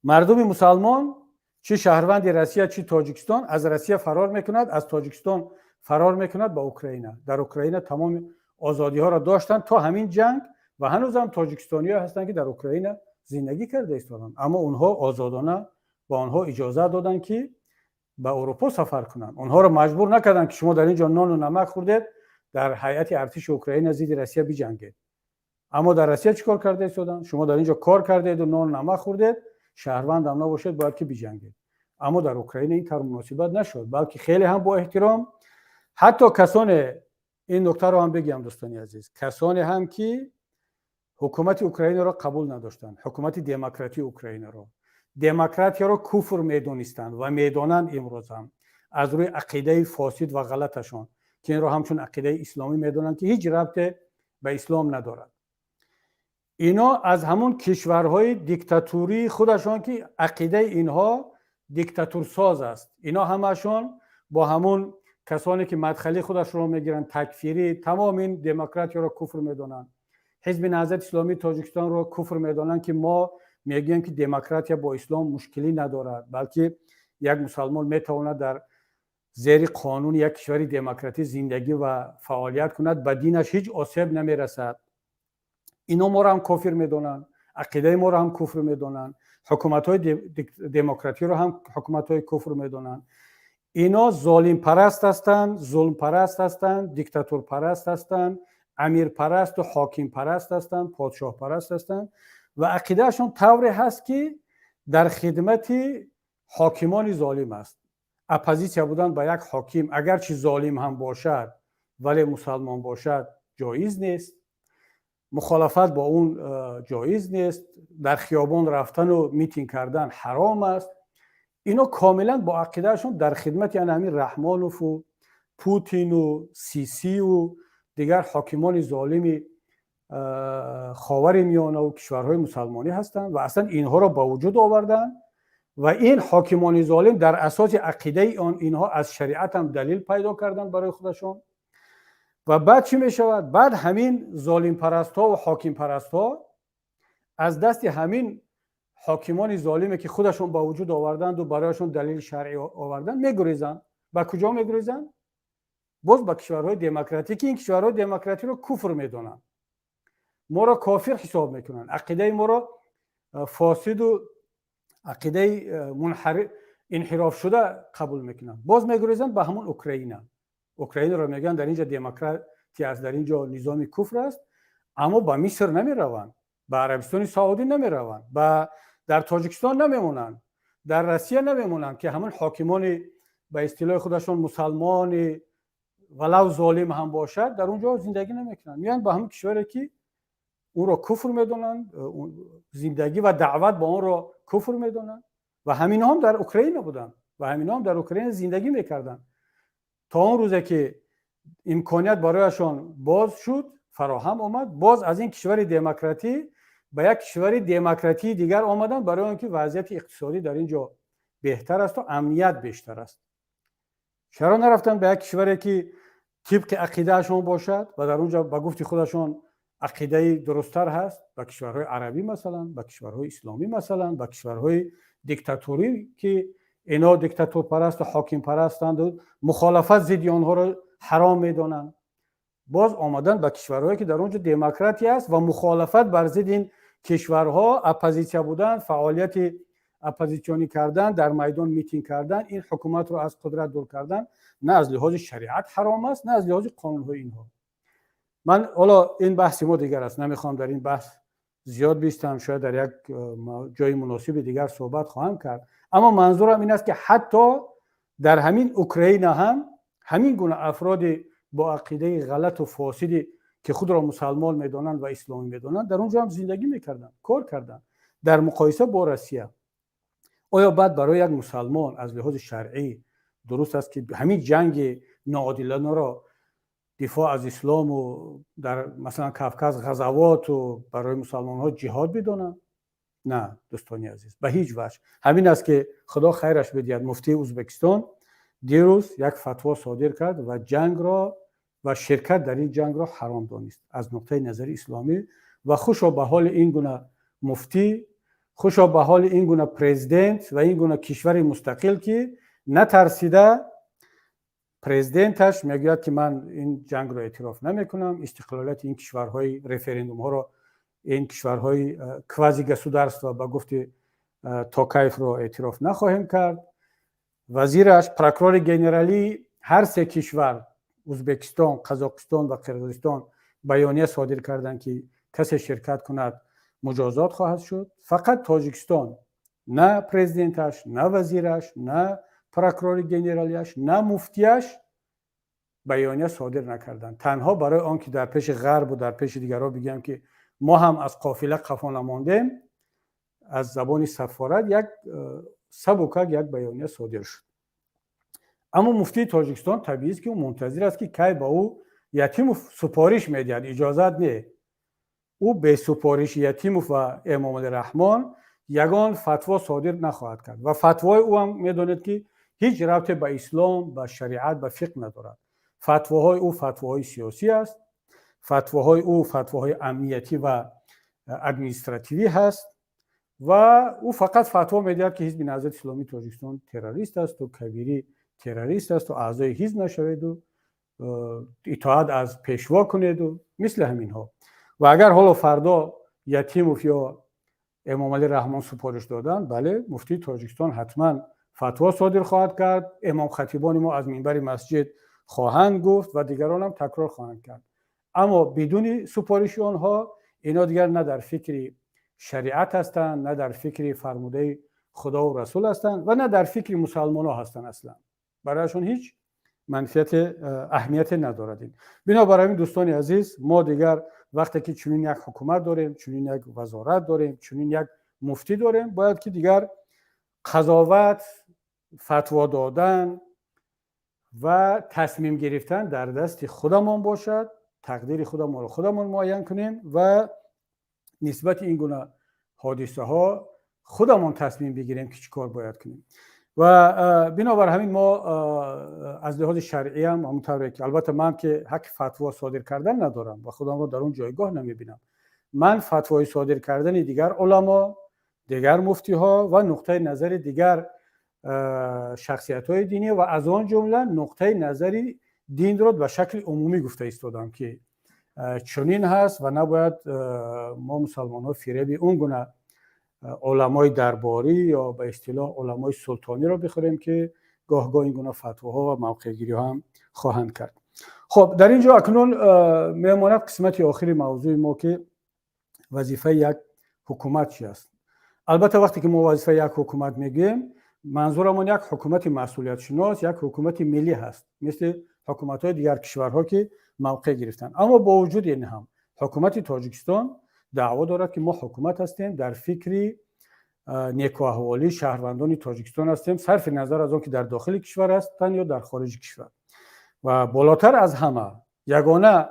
مردم مسلمان چه شهروند روسیه چه تاجیکستان از روسیه فرار میکند، از تاجیکستان فرار میکند به اوکراین. در اوکراین تمام آزادی ها را داشتن تا همین جنگ و هنوز هم تاجیکستانی ها هستند که در اوکراین زندگی کرده ایستادند، اما اونها آزادانه با آنها اجازه دادن که به اروپا سفر کنند. اونها را مجبور نکردند که شما در اینجا نان و نمک خوردید در هیئت ارتش اوکراین ضد روسیه بجنگید. اما در روسیه چیکار کرده ایستادن؟ شما در اینجا کار کردید و نان و نمک خوردید، شهروند هم نباشید باید که بجنگید. اما در اوکراین این طور مناسبت نشد، بلکه خیلی هم با احترام، حتی کسان، این نکته رو هم بگم دوستان عزیز، کسانی هم که حکومت اوکراین را قبول نداشتند، حکومت دموکراتی اوکراین را، دموکراتی را کفر میدونستند و میدونند امروز هم از روی عقیده فاسد و غلطشان که این را همچون عقیده اسلامی میدونند که هیچ ربطی به اسلام ندارد. اینا از همون کشورهای دیکتاتوری خودشان که عقیده اینها دیکتاتور ساز است، اینا همشون با همون کسانی که مدخلی خودش رو میگیرن تکفیری، تمام این دموکراتی را کفر میدونن. حزب نهضت اسلامی تاجیکستان رو کفر میدونن که ما میگیم که دموکراتی با اسلام مشکلی ندارد، بلکه یک مسلمان میتواند در زیر قانون یک کشور دموکراتی زندگی و فعالیت کند، به دینش هیچ آسیب نمیرسد. اینا ما را هم کافر میدونن، عقیده ما را هم کفر میدونن، حکومت‌های دموکراتی رو هم حکومت‌های کفر میدونن. اینا ظالم پرست هستند، ظلم پرست هستند، دیکتاتور پرست هستند، امیر پرست و حاکم پرست هستند، پادشاه پرست هستند و عقیدهشون طوری هست که در خدمت حاکمان ظالم است. اپوزیسیا بودن به یک حاکم اگرچه ظالم هم باشد ولی مسلمان باشد جایز نیست، مخالفت با اون جایز نیست، در خیابان رفتن و میتینگ کردن حرام است. اینا کاملا با عقیدهشون در خدمت یعنی همین رحمانوف و پوتین و سیسی و دیگر حاکمان ظالم خاورمیانه و کشورهای مسلمانی هستند و اصلا اینها را با وجود آوردن و این حاکمان ظالم در اساس عقیده اینها از شریعت هم دلیل پیدا کردن برای خودشون. و بعد چی می شود؟ بعد همین ظالم پرست ها و حاکم پرست ها از دست همین حاکمان ظالمی که خودشون با وجود آوردند و برایشون دلیل شرعی آوردن میگریزن. با کجا میگریزن؟ باز با کشورهای دموکراتیک. این کشورهای دموکراتی رو کفر میدونن، ما را کافر حساب میکنن، عقیده ما را فاسد و عقیده انحراف شده قبول میکنن، باز میگریزن به همون اوکراین رو میگن در اینجا دموکراتی است، در اینجا نظام کفر است، اما با مصر نمیروند، با عربستان سعودی نمیروند، در تاجیکستان نمیمونن، در روسیه نمیمونن که همون حاکمان به اصطلاح خودشون مسلمان ولو ظالم هم باشد در اونجا زندگی نمیکنن، میان با همون کشوری که اون رو کفر میدونن، زندگی و دعوت با اون رو کفر میدونن و همین هم در اوکراین بودن و همین هم در اوکراین زندگی میکردن تا اون روزه که امکانیت برایشان باز شد، فراهم آمد، باز از این کشور دموکراتی به یک کشور دموکراتی دیگر آمدن برای اینکه وضعیت اقتصادی در اینجا بهتر است و امنیت بیشتر است. چرا نرفتن به یک کشوری که طبق عقیدهشون باشد و در اونجا به گفت خودشون عقیده درست‌تر هست، به کشورهای عربی مثلا، به کشورهای اسلامی مثلا، به کشورهای دیکتاتوری که اینا دیکتاتور پرست و حاکم پرستند و مخالفت ضد آنها را حرام میدونن، باز آمدن به کشورهایی که در اونجا دموکراتی است و مخالفت بر ضد این کشورها اپوزیسیا بودن، فعالیت اپوزیسیونی کردن، در میدان میتینگ کردن، این حکومت رو از قدرت دور کردن، نه از لحاظ شریعت حرام است، نه از لحاظ قانون‌های اینها. من حالا این بحث ما دیگر است، نمیخوام در این بحث زیاد بیستم، شاید در یک جای مناسب دیگر صحبت خواهم کرد. اما منظورم این است که حتی در همین اوکراین هم همین گونه افراد با عقیده غلط و فاسدی که خود را مسلمان میدانند و اسلامی میدانند در اونجا هم زندگی میکردن، کار کردن. در مقایسه با روسیه، آیا بعد برای یک مسلمان از لحاظ شرعی درست است که همین جنگ ناعادلانه را دفاع از اسلام و در مثلا کافکاز غزوات و برای مسلمان ها جهاد بدانند؟ نه دوستانی عزیز، به هیچ وجه. همین است که خدا خیرش بدهد مفتی ازبکستان دیروز یک فتوا صادر کرد و جنگ را و شرکت در این جنگ را حرام دانست از نقطه نظر اسلامی. و خوشا به حال این گونه مفتی، خوشا به حال این گونه پرزیدنت و این گونه کشور مستقل که نترسیده پرزیدنتش میگوید که من این جنگ را اعتراف نمیکنم، استقلالیت این کشورهای رفراندوم ها را، این کشورهای کوازی گسودارستوا با گفت توکایف را اعتراف نخواهیم کرد. وزیرش پروکورور گنرالی هر سه کشور ازبکستان، قزاقستان و قرقیزستان بیانیه صادر کردند که کسی شرکت کند مجازات خواهد شد. فقط تاجیکستان نه پرزیدنتش، نه وزیرش، نه پروکورور گنرالیش، نه مفتیش بیانیه صادر نکردند. تنها برای آنکه در پیش غرب و در پیش دیگران بگم که ما هم از قافله قفا نماندیم، از زبان سفارت یک سبکک یک بیانیه صادر شد. اما مفتی تاجیکستان طبیعی است که اون منتظر است که کی با او یتیم سپارش میدهد، اجازت نه. او به سپارش یتیم و امام الرحمن یگان فتوا صادر نخواهد کرد و فتوای او هم میداند که هیچ ربطی به اسلام، به شریعت، به فقه ندارد. فتواهای او فتواهای سیاسی است، فتواهای او فتواهای امنیتی و ادمنستراتیوی هست و او فقط فتوا میدهد که حزب نهضت اسلامی تاجیکستان تروریست است و کبیری تروریست است و اعضای حزب نشوید و اطاعت از پیشوا کنید و مثل همین ها. و اگر حالا فردا یتیموف یا امام علی رحمان سپارش دادن، بله مفتی تاجیکستان حتما فتوا صادر خواهد کرد، امام خطیبان ما از منبر مسجد خواهند گفت و دیگران هم تکرار خواهند کرد. اما بدون سپارش آنها اینا دیگر نه در فکر شریعت هستند، نه در فکر فرموده خدا و رسول هستند و نه در فکر مسلمان ها هستند. اصلا برایشون هیچ منفعت اهمیت ندارد. بنابراین دوستان عزیز، ما دیگر وقتی که چنین یک حکومت داریم، چنین یک وزارت داریم، چنین یک مفتی داریم، باید که دیگر قضاوت، فتوا دادن و تصمیم گرفتن در دست خودمان باشد. تقدیر خودمان رو خودمان معین کنیم و نسبت این گونه حادثه ها خودمان تصمیم بگیریم که چی کار باید کنیم. و بنابر همین ما از لحاظ شرعی هم همونطوره که البته من که حق فتوا صادر کردن ندارم و خودم رو در اون جایگاه نمیبینم. من فتوای صادر کردن دیگر علما، دیگر مفتی ها و نقطه نظر دیگر شخصیت های دینی و از آن جمله نقطه نظری دین را به شکل عمومی گفته ایستادم که چنین هست و نباید ما مسلمان ها فریب اون گونه علمای درباری یا به اصطلاح علمای سلطانی را بخوریم که گاه این گونه فتواها و موقع گیری هم خواهند کرد. خب در اینجا اکنون میماند قسمت آخری موضوع ما که وظیفه یک حکومت چی است. البته وقتی که ما وظیفه یک حکومت میگیم منظورمون یک حکومت مسئولیت شناس، یک حکومت ملی هست مثل حکومت‌های دیگر کشورها که موقع گرفتن. اما با وجود این هم حکومت تاجیکستان دعوا دارد که ما حکومت هستیم، در فکری نیکوحوالی شهروندان تاجیکستان هستیم، صرف نظر از آن که در داخل کشور هستند یا در خارج کشور. و بالاتر از همه یگانه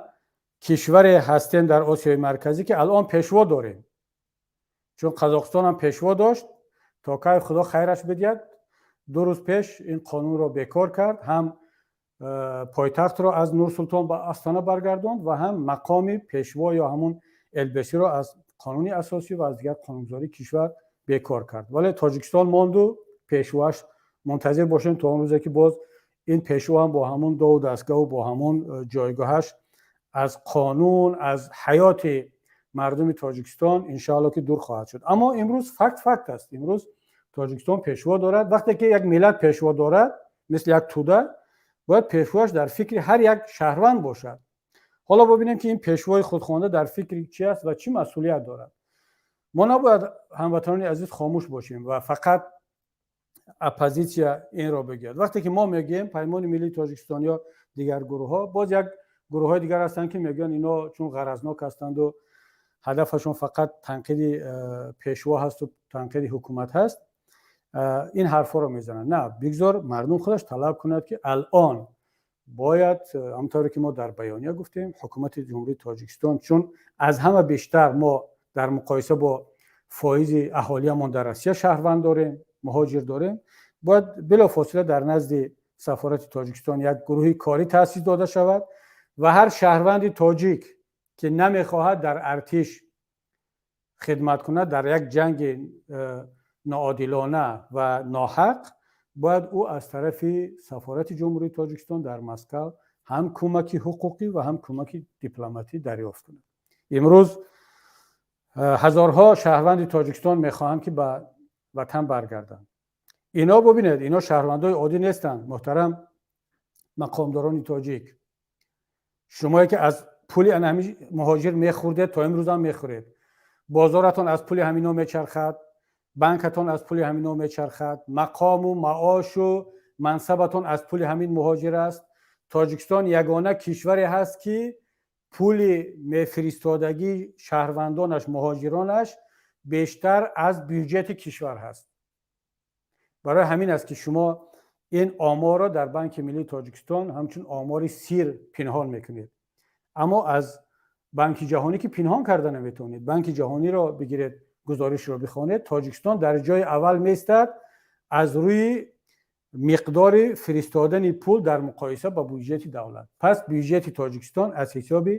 کشور هستیم در آسیای مرکزی که الان پیشوا داریم، چون قزاقستان هم پیشوا داشت تا که خدا خیرش بدهد 2 روز پیش این قانون را بیکار کرد، هم پایتخت را از نورسلطان به آستانه برگرداند و هم مقام پیشوا یا همون البسی را از قانون اساسی و از دیگر قانونگذاری کشور بیکار کرد. ولی تاجیکستان ماند و پیشواش منتظر باشیم تا اون روزی که باز این پیشوا هم با همون دو دستگاه و با همون جایگاهش از قانون، از حیات مردم تاجیکستان انشاءالله که دور خواهد شد. اما امروز فکت است. امروز تاجیکستان پیشوا دارد. وقتی که یک ملت پیشوا دارد مثل یک توده، باید پیشواش در فکر هر یک شهروند باشد. حالا ببینیم که این پیشوای خودخوانده در فکر چی است و چی مسئولیت دارد. ما نباید هموطنان عزیز خاموش باشیم و فقط اپوزیسیا این را بگید. وقتی که ما میگیم پیمان ملی تاجیکستان یا دیگر گروه ها، باز یک گروه های دیگر هستند که میگن اینا چون غرضناک هستند و هدفشون فقط تنقید پیشوا هست و تنقید حکومت هست، این حرفا رو میزنن. نه، بگذار مردم خودش طلب کند که الان باید، همونطوری که ما در بیانیه گفتیم، حکومت جمهوری تاجیکستان چون از همه بیشتر ما در مقایسه با فایز اهالیمون در روسیه شهروند داریم، مهاجر داریم، باید بلافاصله در نزد سفارت تاجیکستان یک گروه کاری تأسیس داده شود و هر شهروند تاجیک که نمیخواهد در ارتش خدمت کند در یک جنگ ناعادلانه و ناحق، باید او از طرف سفارت جمهوری تاجیکستان در مسکو هم کمک حقوقی و هم کمک دیپلماتی دریافت کند. امروز هزارها شهروند تاجیکستان میخواهند که به وطن برگردند. اینا ببینید، اینا شهروندای عادی نیستند. محترم مقامداران تاجیک، شما که از پول انمی مهاجر میخوردید تا امروز هم میخورید، بازارتون از پول همینا میچرخد، بانکتون از پول همینا میچرخد، مقام و معاش و منصبتون از پول همین مهاجر است. تاجیکستان یگانه کشوری هست که پول میفرستادگی شهروندانش، مهاجرانش بیشتر از بودجه کشور هست. برای همین است که شما این آمار را در بانک ملی تاجیکستان همچون آماری سیر پنهان میکنید، اما از بانک جهانی که پنهان کرده نمیتونید. بانک جهانی را بگیرید، گزارش را بخوانید، تاجیکستان در جای اول میستد از روی مقدار فرستادن پول در مقایسه با بودجه دولت. پس بودجه تاجیکستان از حساب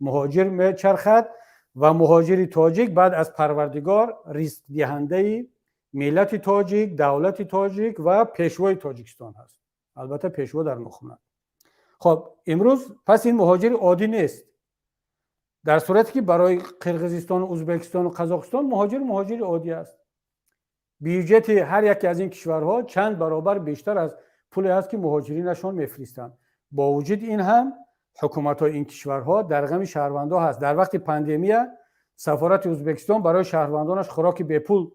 مهاجر میچرخد و مهاجر تاجیک بعد از پروردگار ریسک دهنده ملت تاجیک، دولت تاجیک و پیشوای تاجیکستان هست. البته پیشوا در نخونه. خب امروز پس این مهاجر عادی نیست، در صورتی که برای قرقیزستان و ازبکستان و قزاقستان مهاجر عادی است. بودجه هر یک از این کشورها چند برابر بیشتر از پولی است که مهاجرینشان میفرستند. با وجود این هم حکومت‌های این کشورها در غم شهروندها هست. در وقت پاندمی سفارت ازبکستان برای شهروندانش خوراک به پول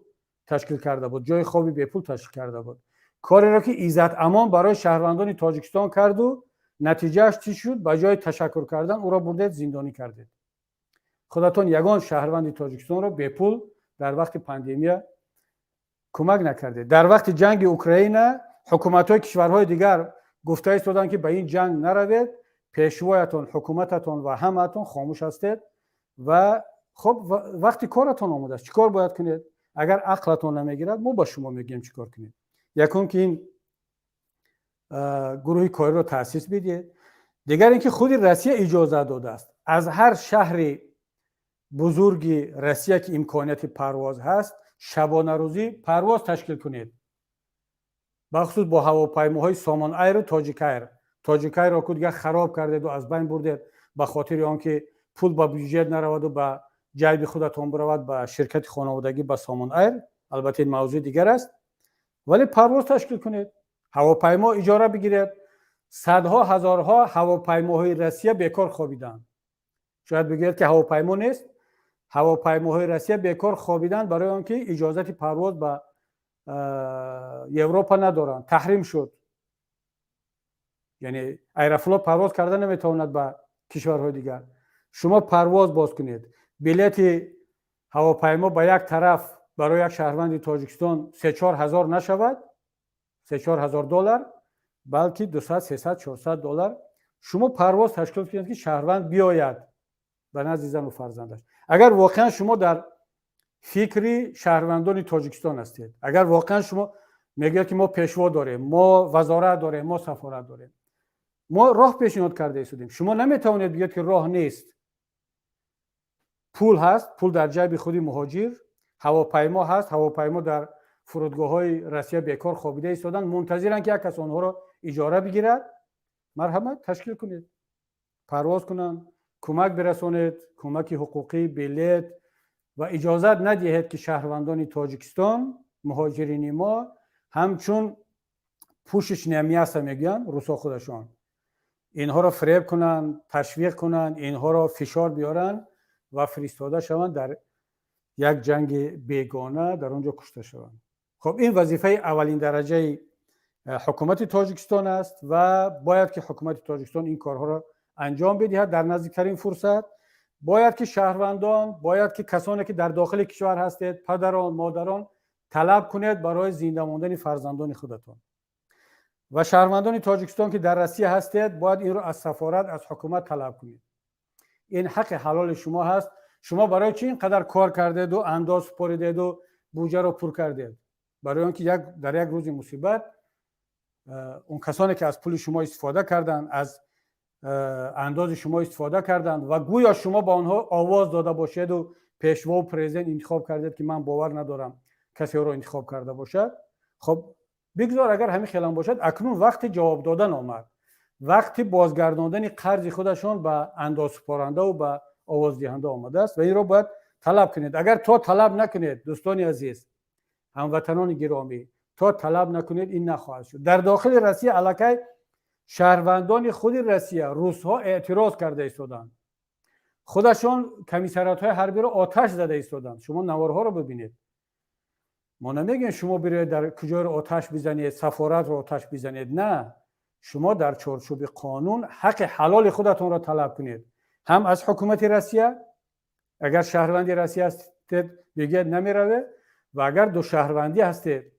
تشکیل کرده بود، جای خوابی به پول تشکیل کرده بود. کاری را که عزت امان برای شهروندان تاجیکستان کرد و نتیجهش چی شد؟ به جای تشکر کردن او را بردید زندانی کردید. خودتون یگان شهروند تاجیکستان را به پول در وقت پاندمی کمک نکردید. در وقت جنگ اوکراین حکومت‌های کشورهای دیگر گفته ایستادند که به این جنگ نروید، پیشوایتون، حکومتتون و همتون خاموش هستید و خب وقتی کارتون آمده است چیکار باید کنید؟ اگر عقلتون نمیگیرد ما با شما میگیم چیکار کنید. یکون که این گروه کاری رو تأسیس بدید. دیگر اینکه خود روسیه اجازه داده است از هر شهر بزرگی روسیه که امکانیت پرواز هست شبانه روزی پرواز تشکیل کنید، بخصوص با هواپیماهای سامان ایر و تاجیک ایر را که دیگه خراب کردید و از بین بردید به خاطر آنکه پول با بودجه نرود و به جیب خودتون برود به شرکت خانوادگی به سامان ایر. البته این موضوع دیگر است، ولی پرواز تشکیل کنید، هواپیما اجاره بگیرید. صدها هزارها هواپیماهای روسیه بیکار خوابیدن. شاید بگید که هواپیما نیست، هواپیماهای روسیه بیکار خوابیدن برای آنکه اجازه پرواز به اروپا ندارن، تحریم شد. یعنی ایرافلوت پرواز کرده نمیتواند به کشورهای دیگر. شما پرواز باز کنید، بلیت هواپیما به یک طرف برای یک شهروند تاجیکستان 3-4 هزار نشود، 3-4 هزار دلار، بلکه 200 300 400 دلار شما پرواز تشکیل کنید که شهروند بیاید به نزد زن و فرزندش. اگر واقعا شما در فکری شهروندان تاجیکستان هستید، اگر واقعا شما میگید که ما پیشوا داریم، ما وزارت داریم، ما سفارت داریم، ما راه پیشنهاد کرده ایستادیم، شما نمیتوانید بگید که راه نیست. پول هست، پول در جیب خودی مهاجر، هواپیما هست، هواپیما در فرودگاه‌های روسیه بیکار خوابیده ایستادن، منتظرن که یک کس آنها را اجاره بگیرد. مرحمت تشکیل کنید، پرواز کنن، کمک برسانید، کمک حقوقی، بلیت، و اجازت ندهید که شهروندان تاجیکستان مهاجرین ما همچون پوشش نمیاست میگن روسا خودشان اینها را فریب کنن، تشویق کنن، اینها را فشار بیارن و فرستاده شوند در یک جنگ بیگانه در اونجا کشته شوند. خب این وظیفه اولین درجه حکومت تاجیکستان است و باید که حکومت تاجیکستان این کارها را انجام بدهد در نزدیکترین فرصت. باید که شهروندان، باید که کسانی که در داخل کشور هستید، پدران، مادران، طلب کنید برای زنده ماندن فرزندان خودتان. و شهروندان تاجیکستان که در روسیه هستید باید این رو از سفارت، از حکومت طلب کنید. این حق حلال شما هست. شما برای چی اینقدر کار کردید و انداز سپاریدید و بودجه رو پر کردید؟ برای اینکه در یک روز مصیبت اون کسانی که از پول شما استفاده کردند، از انداز شما استفاده کردند و گویا شما با آنها آواز داده باشید و پیشوا و پرزیدنت انتخاب کردید که من باور ندارم کسی رو انتخاب کرده باشد. خب بگذار اگر همین خیلی باشد، اکنون وقت جواب دادن آمد، وقت بازگرداندن قرض خودشان به انداز سپارنده و به آواز دهنده آمده است و این رو باید طلب کنید. اگر تا طلب نکنید دوستان عزیز، هموطنان گرامی، تا طلب نکنید این نخواهد شد. در داخل روسیه علاقه شهروندان خود روسیه، روس‌ها اعتراض کرده ایستادند، خودشان کمیسریات‌های حربی رو آتش زده ایستادند. شما نوارها رو ببینید. ما نمیگیم شما برید در کجا رو آتش بزنید، سفارت رو آتش بزنید، نه، شما در چارچوب قانون حق حلال خودتون را طلب کنید، هم از حکومت روسیه، اگر شهروندی روسیه هستید بگید نمیروه، و اگر دو شهروندی هستید،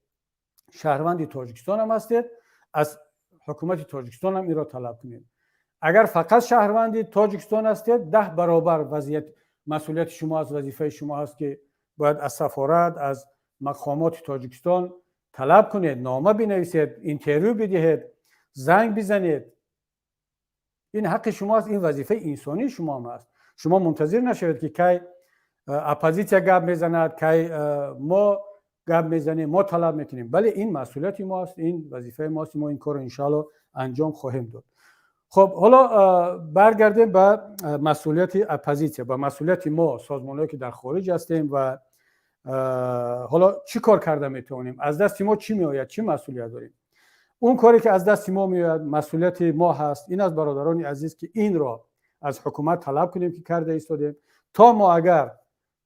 شهروندی تاجیکستان هم هستید، از حکومت تاجیکستان هم این را طلب کنید. اگر فقط شهروندی تاجیکستان هستید 10 برابر وضعیت مسئولیت شما از وظیفه شما هست که باید از سفارت، از مقامات تاجیکستان طلب کنید، نامه بنویسید، اینترویو بدهید، زنگ بزنید. این حق شما است، این وظیفه انسانی شما هم است. شما منتظر نشوید که کی اپوزیسیا گپ میزند، کی ما گپ میزنیم، ما طلب میکنیم. بله این مسئولیت ما است، این وظیفه ما است، ما این کار رو انشالله انجام خواهیم داد. خب حالا برگردیم به مسئولیت اپوزیسیا، به مسئولیت ما سازمان‌هایی که در خارج هستیم و حالا چی کار کرده میتونیم، از دست ما چی میآید، چی مسئولیت داریم. اون کاری که از دست ما میآید مسئولیت ما هست. این از برادران عزیز که این را از حکومت طلب کنیم که کرده ایستادیم. تا ما اگر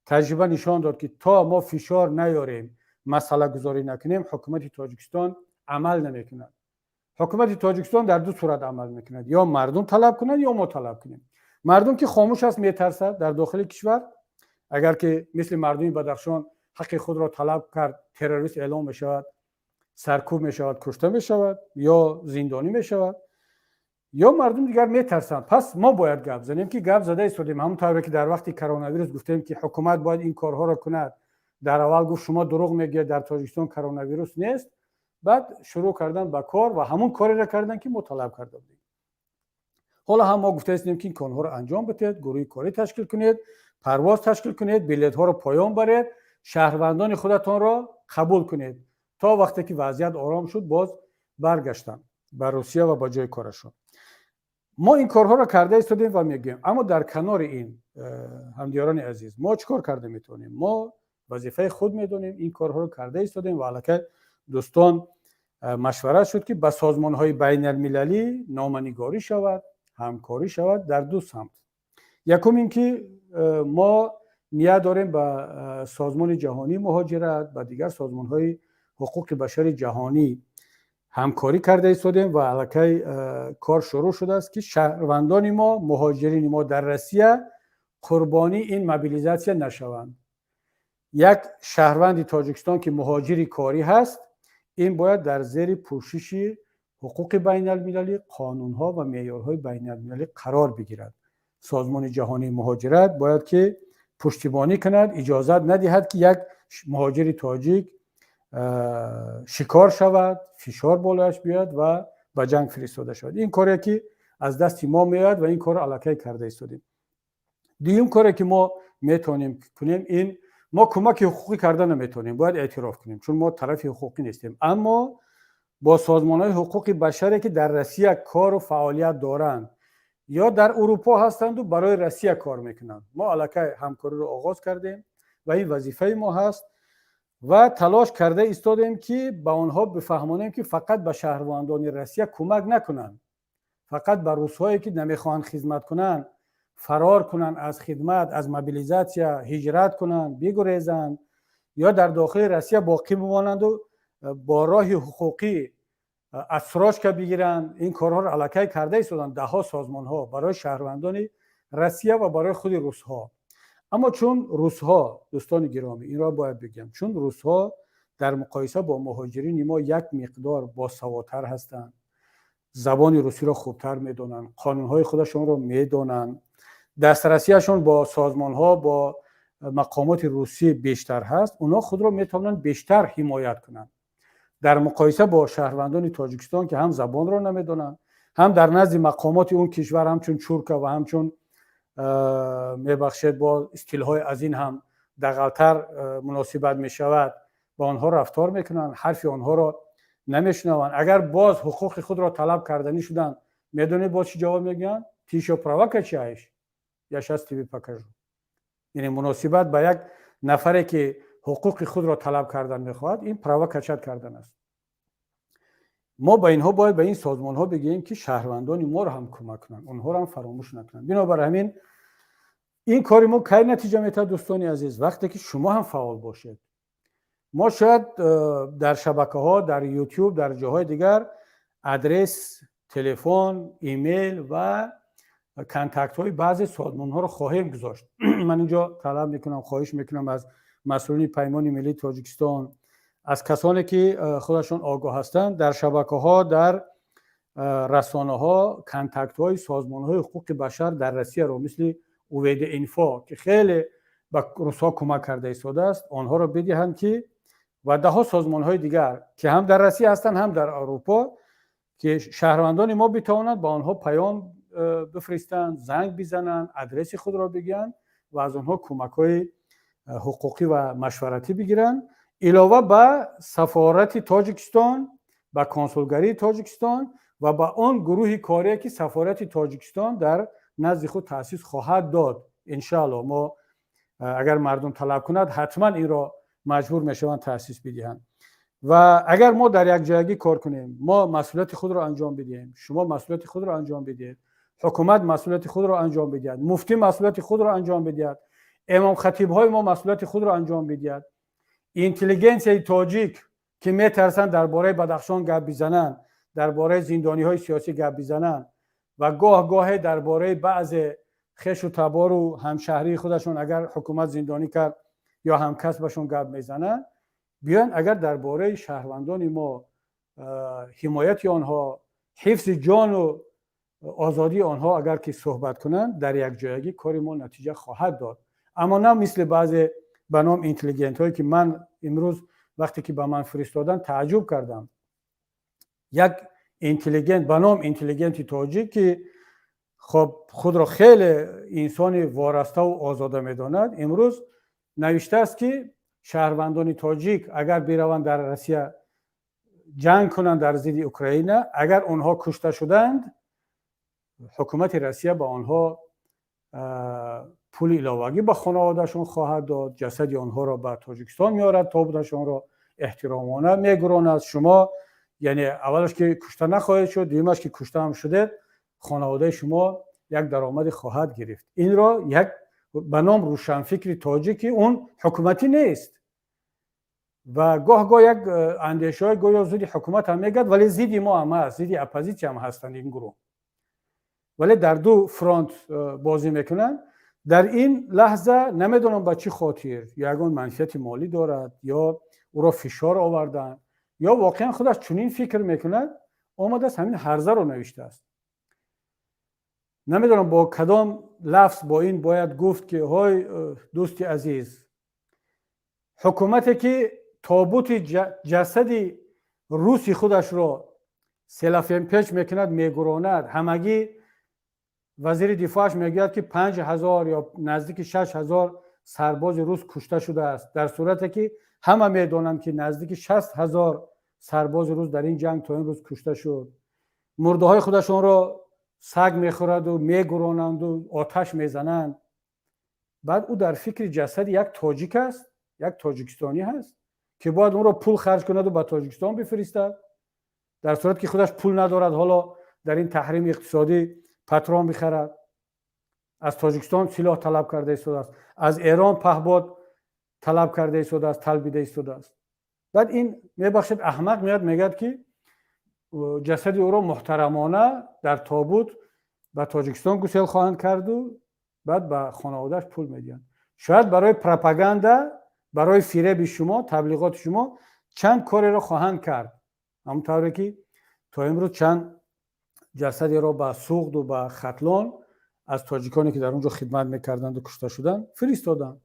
تجربه نشان داد که تا ما فشار نیاریم، مسئله گذاری نکنیم، حکومت تاجیکستان عمل نمیکند. حکومت تاجیکستان در دو صورت عمل میکند، یا مردم طلب کنند یا ما طلب کنیم. مردم که خاموش است، میترسد در داخل کشور، اگر که مثل مردم بدخشان حق خود را طلب کرد، تروریست اعلام میشود، سرکوب میشود، کشته میشود یا زندانی میشود، یا مردم دیگر میترسند. پس ما باید گپ زنیم که گپ زده ایستادیم. همونطوری که در وقت کرونا ویروس گفتیم که حکومت باید این کارها را کند، در اول گفت شما دروغ میگید، در تاجیکستان کرونا ویروس نیست، بعد شروع کردن به کار و همون کاری را کردن که مطالب کرده بودیم. حالا هم ما گفته هستیم که این کارها را انجام بدید، گروه کاری تشکیل کنید، پرواز تشکیل کنید، بلیط ها را پایان برید، شهروندان خودتان را قبول کنید. تا وقتی که وضعیت آرام شد باز برگشتن به روسیه و با جای کارشون. ما این کارها را کرده ایستادیم و میگیم. اما در کنار این همدیاران عزیز، ما چیکار کرده میتونیم؟ ما وظیفه خود میدونیم، این کارها رو کرده ایستادیم و البته دوستان مشورت شد که به سازمان‌های بین المللی نامه‌نگاری شود، همکاری شود در دو سمت. یکم این که ما نیاز داریم به سازمان جهانی مهاجرت و دیگر سازمان‌های حقوق بشر جهانی همکاری کرده ایستادیم و الکی کار شروع شده است که شهروندان ما، مهاجرین ما در روسیه قربانی این موبیلیزاسیون نشوند. یک شهروند تاجیکستان که مهاجری کاری هست، این باید در زیر پوشش حقوق بین المللی، قانون‌ها و معیارهای بین المللی قرار بگیرد. سازمان جهانی مهاجرت باید که پشتیبانی کند، اجازت ندهد که یک مهاجر تاجیک شکار شود، فشار بالایش بیاد و به جنگ فرستاده شود. این کاری که از دست ما میاد و این کار علاقه کرده ایستادیم. دوم کاری که ما میتونیم کنیم، این ما کمک حقوقی کردن نمیتونیم، باید اعتراف کنیم چون ما طرف حقوقی نیستیم، اما با سازمان‌های حقوق بشری که در روسیه کار و فعالیت دارند یا در اروپا هستند و برای روسیه کار میکنند، ما علاقه همکاری رو آغاز کردیم و این وظیفه ما هست و تلاش کرده ایستادیم که به آنها بفهمانیم که فقط به شهروندان روسیه کمک نکنند، فقط به روس‌هایی که نمیخوان خدمت کنند فرار کنند از خدمت، از موبیلیزاسیا هجرت کنند، بگریزند یا در داخل روسیه باقی بمانند و با راه حقوقی اسراج بگیرند. این کارها را الکی کرده ایستادند ده ها سازمان ها برای شهروندان روسیه و برای خود روس‌ها. اما چون روس‌ها، دوستان گرامی این را باید بگم، چون روس‌ها در مقایسه با مهاجرین ما یک مقدار باسوادتر هستند، زبان روسی را خوبتر میدونن، قانونهای خودشون را میدونن، دسترسیشون با سازمانها با مقامات روسی بیشتر هست، اونا خود را میتونن بیشتر حمایت کنن در مقایسه با شهروندان تاجیکستان که هم زبان را نمیدونن، هم در نزد مقامات اون کشور همچون چورکا و همچون میبخشید با استیل‌های از این هم دغل‌تر مناسبت میشود، با آنها رفتار میکنن، حرف آنها را نمیشنوند. اگر باز حقوق خود را طلب کردنی شدن، میدونید باز چی جواب میگن؟ تیشو провокачаешь, я сейчас тебе покажу. یعنی مناسبت به یک نفری که حقوق خود را طلب کردن میخواهد، این پرووکاچت کردن است. ما با اینها باید به این سازمان ها بگیم که شهروندان ما را هم کمک کنند، اونها را هم فراموش نکنند. بنابر همین این کاری ما کی نتیجه میده دوستان عزیز؟ وقتی که شما هم فعال باشید. ما شاید در شبکه ها، در یوتیوب، در جاهای دیگر آدرس، تلفن، ایمیل و کانتکت های بعضی سازمان ها رو خواهیم گذاشت. من اینجا طلب میکنم، خواهش میکنم از مسئولین پیمان ملی تاجیکستان، از کسانی که خودشون آگاه هستند، در شبکه ها، در رسانه ها کانتکت های سازمان های حقوق بشر در روسیه رو مثل اوید اینفو که خیلی به روس‌ها کمک کرده ایستاده است، آنها رو بدهند که و ده ها سازمان های دیگر که هم در روسیه هستند هم در اروپا که شهروندان ما بتوانند با آنها پیام بفرستند، زنگ بزنند، آدرس خود را بگن و از آنها کمک های حقوقی و مشورتی بگیرند، علاوه به سفارت تاجیکستان، به کنسولگری تاجیکستان و به آن گروه کاری که سفارت تاجیکستان در نزد خود تأسیس خواهد داد. انشاءالله ما اگر مردم طلب کند حتما این را مجبور میشوند تأسیس بدهند. و اگر ما در یک جایگی کار کنیم، ما مسئولیت خود را انجام بدیم، شما مسئولیت خود را انجام بدید، حکومت مسئولیت خود را انجام بدید، مفتی مسئولیت خود را انجام بدید، امام خطیب های ما مسئولیت خود را انجام بدید، اینتلیجنسی تاجیک که میترسند درباره بدخشان گپ بزنند، درباره زندانی های سیاسی گپ بزنند و گاه گاه درباره بعض خش و تبار و همشهری خودشون اگر حکومت زندانی کرد یا همکسبشون گپ میزنند، بیان اگر درباره شهروندان ما، حمایت آنها، حفظ جان و آزادی آنها اگر که صحبت کنند، در یک جایگی کار ما نتیجه خواهد داد. اما نه مثل بعضی به نام اینتلیجنت هایی که من امروز وقتی که به من فرستادن تعجب کردم. یک اینتلیجنت به نام اینتلیجنت تاجیک که خب خود را خیلی انسان وارسته و آزاده میداند، امروز نوشته است که شهروندان تاجیک اگر بروند در روسیه جنگ کنند در ضد اوکراین، اگر آنها کشته شدند حکومت روسیه به آنها پول علاوه‌ای به خانوادهشون خواهد داد، جسد آنها را به تاجیکستان میارد، تابوتشون را احترامانه میگراند. شما یعنی اولش که کشته نخواهید شد، دومش که کشته هم شده، خانواده شما یک درآمد خواهد گرفت. این را یک به نام روشنفکر تاجیکی، اون حکومتی نیست و گاه گاه یک اندیشه های گویا ضد حکومت هم میگد، ولی ضد ما هم هست، ضد اپوزیسیون هم هستند این گروه، ولی در دو فرانت بازی میکنن. در این لحظه نمیدونم با چی خاطر، یگان منفعت مالی دارد یا او را فشار آوردن یا واقعا خودش چنین فکر میکند آمده است همین هرزه رو نوشته است. نمیدونم با کدام لفظ با این باید گفت که های دوستی عزیز، حکومتی که تابوت جسد روسی خودش را سلافین پیچ میکند، میگراند، همگی وزیر دفاعش میگوید که 5000 یا نزدیک 6000 سرباز روس کشته شده است، در صورتی که همه میدونند که نزدیک 60000 سرباز روس در این جنگ تا این روز کشته شد. مرده های خودشون را سگ میخورد و میگرانند و آتش میزنند. بعد او در فکر جسد یک تاجیک است، یک تاجیکستانی هست که باید اون رو پول خرج کند و به تاجیکستان بفرستد، در صورتی که خودش پول ندارد حالا در این تحریم اقتصادی پترون بخرد. از تاجیکستان سلاح طلب کرده ایستاده است، از ایران پهپاد طلب کرده ایستاده است، طلبیده ایستاده است. بعد این میبخشد احمق میاد میگه که جسد او را محترمانه در تابوت به تاجیکستان گسیل خواهند کرد و بعد به خانواده‌اش پول میدن. شاید برای پروپاگاندا، برای فریب شما، تبلیغات شما چند کاری را خواهند کرد. همونطوری که تا امروز چند جسدی را به سوغد و به ختلان از تاجیکانی که در اونجا خدمت میکردند و کشته شدند فرستادند.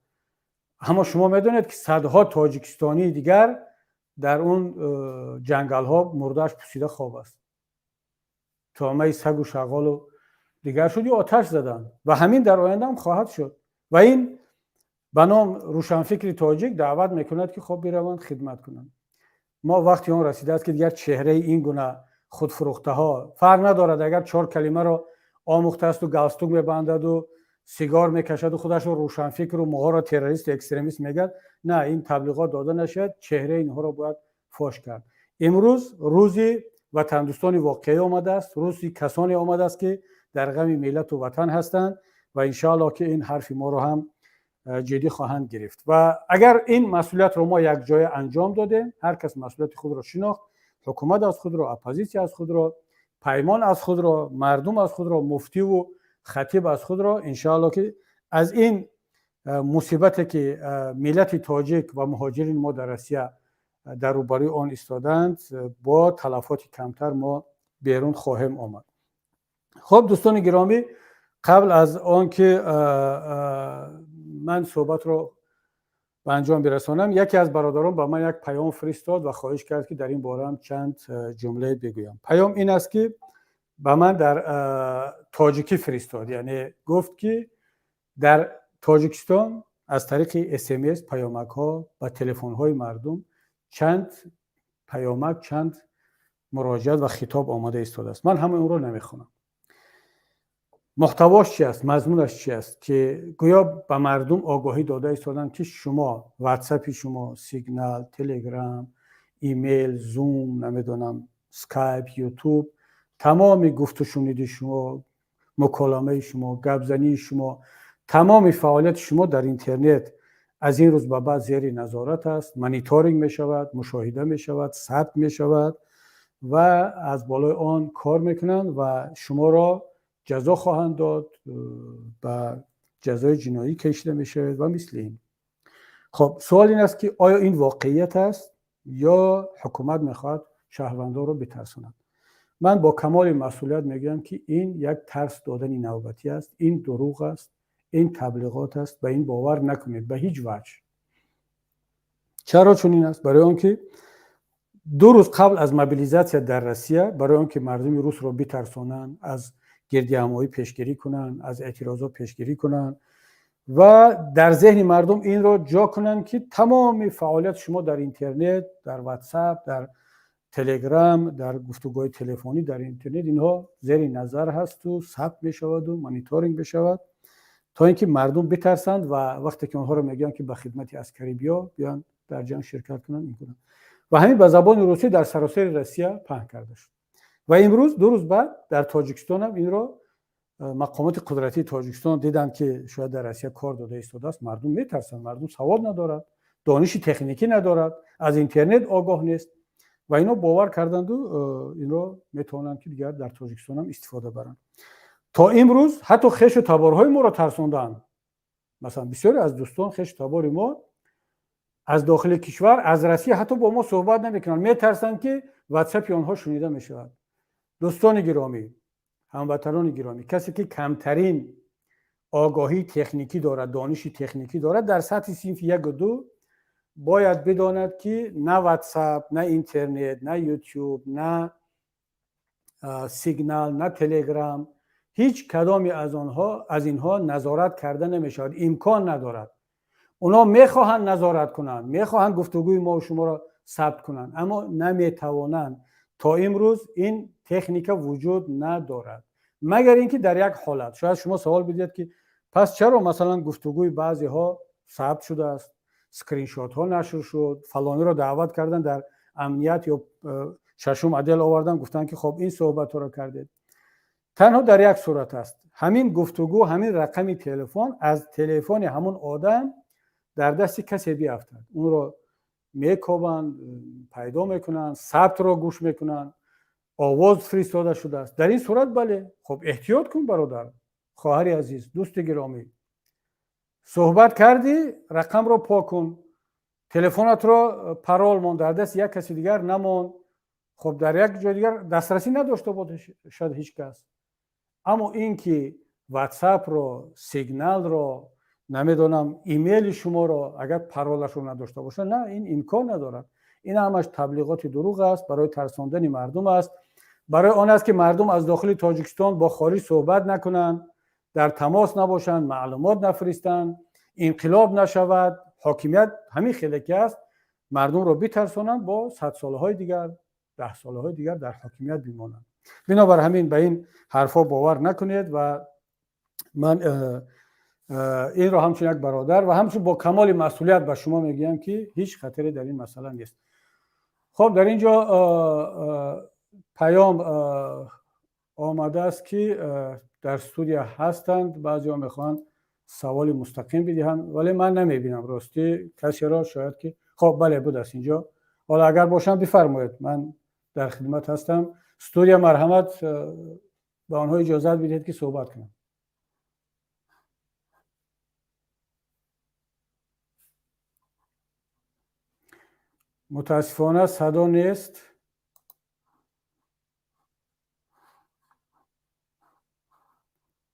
اما شما میدونید که صدها تاجیکستانی دیگر در اون جنگل ها مردهش پوسیده خواب است. تومه سگ و شغال و دیگر شد یا آتش زدن و همین در آینده هم خواهد شد. و این به نام روشنفکر تاجیک دعوت میکند که خب بروند خدمت کنند. ما وقتی اون رسیده است که دیگر چهره این گونه خودفروخته ها فرق ندارد اگر 4 کلمه را آموخته است و گالستوک میبندد و سیگار میکشد و خودش رو روشنفکر و موها را تروریست و اکستریمیست میگه، نه، این تبلیغات داده نشد، چهره اینها را باید فاش کرد. امروز روزی وطن دوستان واقعی آمده است، روزی کسانی آمده است که در غم ملت و وطن هستند و ان شاء الله که این حرف ما رو هم جدی خواهند گرفت. و اگر این مسئولیت رو ما یک جای انجام دادیم، هر کس مسئولیت خود را شناخت، حکومت از خود را، اپوزیسیون از خود را، پیمان از خود را، مردم از خود را، مفتی و خطیب از خود را، ان شاء الله که از این مصیبتی که ملت تاجیک و مهاجرین ما در روسیه در روبروی آن ایستادند با تلفات کمتر ما بیرون خواهیم آمد. خب دوستان گرامی، قبل از آنکه من صحبت رو به انجام برسانم، یکی از برادران به من یک پیام فرستاد و خواهش کرد که در این باره هم چند جمله بگویم. پیام این است که به من در تاجیکی فرستاد، یعنی گفت که در تاجیکستان از طریق SMS پیامک ها و تلفن های مردم چند پیامک، چند مراجعات و خطاب آمده ایستاده است. من همه اون رو نمیخونم. محتواش چی است، مضمونش چی است، که گویا به مردم آگاهی داده ایستادن که شما واتساپ شما، سیگنال، تلگرام، ایمیل، زوم، نمیدونم اسکایپ، یوتیوب، تمام گفت و شنود شما، مکالمه شما، گپزنی شما، تمام فعالیت شما در اینترنت از این روز به بعد زیر نظارت است، مانیتورینگ می شود، مشاهده می شود، ثبت می شود و از بالای آن کار میکنند و شما را جزا خواهند داد، و جزای جنایی کشیده میشه و مثل این. خب سوال این است که آیا این واقعیت است یا حکومت میخواد شهروندان رو بترساند؟ من با کمال مسئولیت میگم که این یک ترس دادن نوبتی است، این دروغ است، این تبلیغات است و این باور نکنید به هیچ وجه. چرا چون این است؟ برای آنکه 2 روز قبل از موبیلیزاسیون در روسیه، برای آنکه مردم روس رو بترسانند، از گردهمایی پیشگیری کنند، از اعتراضات پیشگیری کنند و در ذهن مردم این رو جا کنند که تمام فعالیت شما در اینترنت، در واتساپ، در تلگرام، در گفتگوهای تلفنی در اینترنت، اینها زیر نظر هست و ثبت می شود و مانیتورینگ بشود تا اینکه مردم بترسند و وقتی که اونها رو میگن که به خدمت عسکری بیان در جنگ شرکت کنند میکنند. و همین به زبان روسی در سراسر روسیه پهن کرده شد. و امروز 2 روز بعد در تاجیکستان هم این رو مقامات قدرتی تاجیکستان دیدن که شاید در روسیه کار داده ایستاده است. مردم میترسند، مردم سواد ندارد، دانش تکنیکی ندارد، از اینترنت آگاه نیست و اینا باور کردند و این رو میتونن که دیگر در تاجیکستان هم استفاده برن. تا امروز حتی خش و تبارهای ما را ترساندن. مثلا بسیاری از دوستان خش تبار ما از داخل کشور، از روسیه حتی با ما صحبت نمیکنن، میترسن که واتساپ آنها شنیده میشود. دوستان گرامی، هموطنان گرامی، کسی که کمترین آگاهی تکنیکی دارد، دانش تکنیکی دارد در سطح صنف 1 و 2 باید بداند که نه واتساپ، نه اینترنت، نه یوتیوب، نه سیگنال، نه تلگرام، هیچ کدامی از اینها نظارت کرده نمیشود، امکان ندارد. اونا میخواهند نظارت کنند، میخواهند گفتگوی ما و شما را ثبت کنند، اما نمیتوانند. تا امروز این تکنیک وجود ندارد، مگر اینکه در یک حالت. شاید شما سوال بدید که پس چرا مثلا گفتگوی بعضی ها ثبت شده است، سکرین شات ها نشر شد، فلانی رو دعوت کردن در امنیت یا ششم عدل آوردن گفتن که خب این صحبت رو کردید. تنها در یک صورت است، همین گفتگو، همین رقم تلفن از تلفن همون آدم در دست کسی بیافتد، اون رو میکوبن، پیدا میکنن، ثبت رو گوش میکنن، آواز فرستاده شده است. در این صورت بله، خب احتیاط کن برادر، خواهر عزیز، دوست گرامی، صحبت کردی رقم رو پاک کن، تلفنت رو پرول مون، در دست یک کسی دیگر نمون. خب در یک جای دیگر دسترسی نداشته باشه شاید هیچ کس، اما این که واتساپ رو، سیگنال رو، نمیدونم ایمیل شما رو اگر پرولش رو نداشته باشه، نه، این امکان ندارد. این همش تبلیغات دروغ است، برای ترساندن مردم است، برای آن است که مردم از داخل تاجیکستان با خارج صحبت نکنند، در تماس نباشند، معلومات نفرستند، انقلاب نشود، حاکمیت همین خیلی است، مردم رو بترسانند با 100 سالهای دیگر، 10 سالهای دیگر در حاکمیت بمانند. بنابر همین به این حرفا باور نکنید و من این رو همچون یک برادر و همچون با کمال مسئولیت به شما میگم که هیچ خطری در این مسئله نیست. خب در اینجا پیام آمده است که در استودیو هستند، بعضی ها میخوان سوال مستقیم بدهند ولی من نمیبینم راستی کسی را، شاید که خب بله بود است اینجا، حالا اگر باشم بفرمایید، من در خدمت هستم. استودیو مرحمت به آنها اجازه بدهید که صحبت کنم. متاسفانه صدا نیست.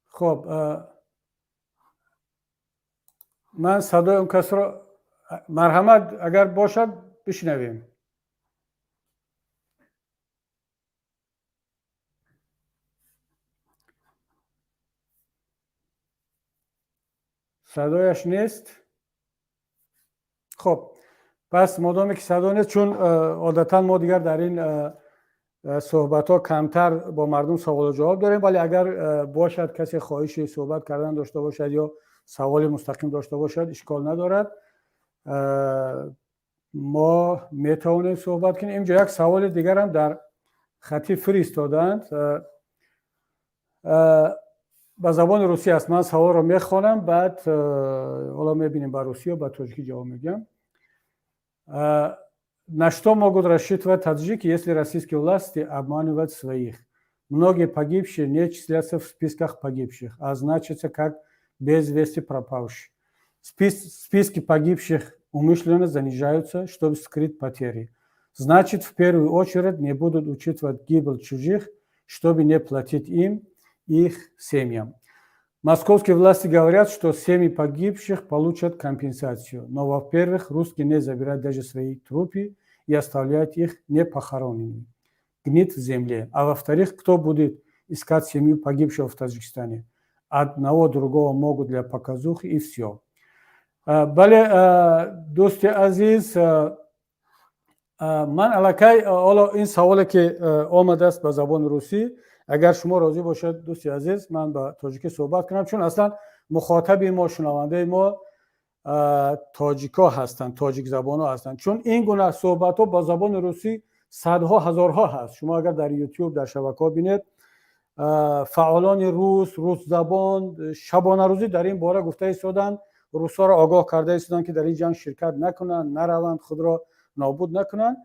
خب من صدای اون کس را، مرحمت اگر باشد بشنویم. صدایش نیست. خب پس مادامی که صدا نیست، چون عادتا ما دیگر در این صحبت ها کمتر با مردم سوال و جواب داریم، ولی اگر باشد کسی خواهش صحبت کردن داشته باشد یا سوال مستقیم داشته باشد اشکال ندارد، ما میتوانیم صحبت کنیم. اینجا یک سوال دیگر هم در خطی فرستادند، به زبان روسی است. من سوال رو میخوانم، بعد حالا میبینیم به روسی و به تاجیکی جواب میگم. На что могут рассчитывать таджики, если российские власти обманывают своих? Многие погибшие не числятся в списках погибших, а значатся как без вести пропавшие. Списки погибших умышленно занижаются, чтобы скрыть потери. Значит, в первую очередь не будут учитывать гибель чужих, чтобы не платить им и их семьям. Московские власти говорят, что семьи погибших получат компенсацию, но, во-первых, русские не забирают даже свои трупы и оставляют их непохороненными, гнит в земле. А во-вторых, кто будет искать семью погибшего в Таджикистане? Одного другого могут для показухи и все. بله دوست عزیز، من الکی حالا این سوالی که آمده است به زبان روسی، اگر شما راضی باشد دوست عزیز من با تاجیکی صحبت کنم، چون اصلا مخاطب ما، شنونده ما تاجیکا هستند، تاجیک زبان ها هستند، چون این گونه صحبت ها با زبان روسی صدها هزارها هست. شما اگر در یوتیوب در شبکه ها بینید فعالان روس زبان شبانه روزی در این باره گفته ایستادند، روسا را آگاه کرده ایستادند که در این جنگ شرکت نکنند، نروند، خود را نابود نکنند.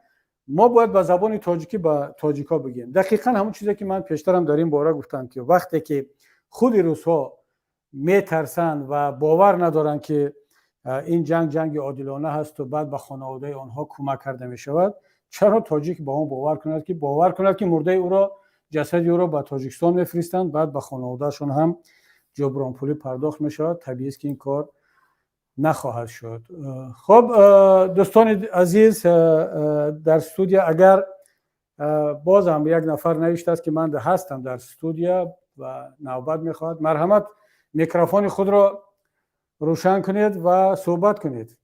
ما باید به زبان تاجیکی به تاجیکا بگیم. دقیقاً همون چیزی که من پیشترم در این باره گفتم که وقتی که خود روس‌ها میترسند و باور ندارند که این جنگ عادلانه هست و بعد به خانواده آنها کمک کرده می شود، چرا تاجیک با اون باور کند که مرده او را، جسد او را به تاجیکستان میفرستند، بعد به خانوادهشون هم جبران پولی پرداخت می شود؟ طبیعی است که این کار نخواهد شد. خب دوستان عزیز در استودیو، اگر بازم یک نفر نوشته است که من هستم در استودیو و نوبت میخواد، مرحمت میکروفون خود را روشن کنید و صحبت کنید.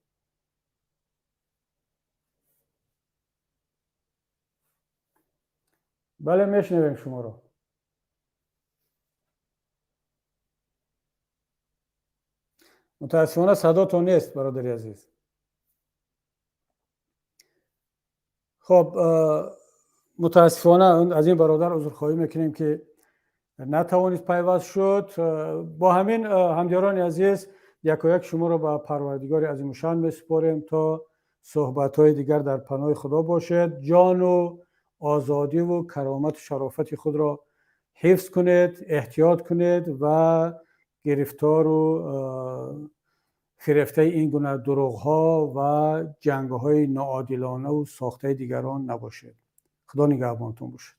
بله میشنویم شما رو. متاسفانه صداتون نیست برادر عزیز. خب متاسفانه از این برادر عذرخواهی میکنیم که نتوانید پیوست شد. با همین همدیران عزیز یک و یک شما را به پروردگار عظیم‌الشان میسپاریم تا صحبت‌های دیگر در پناه خدا باشد. جان و آزادی و کرامت و شرافت خود را حفظ کنید، احتیاط کنید و گرفتار و فریفته این گونه دروغ‌ها و جنگ‌های ناعادلانه و ساخته دیگران نباشید. خدا نگهبانتون باشد.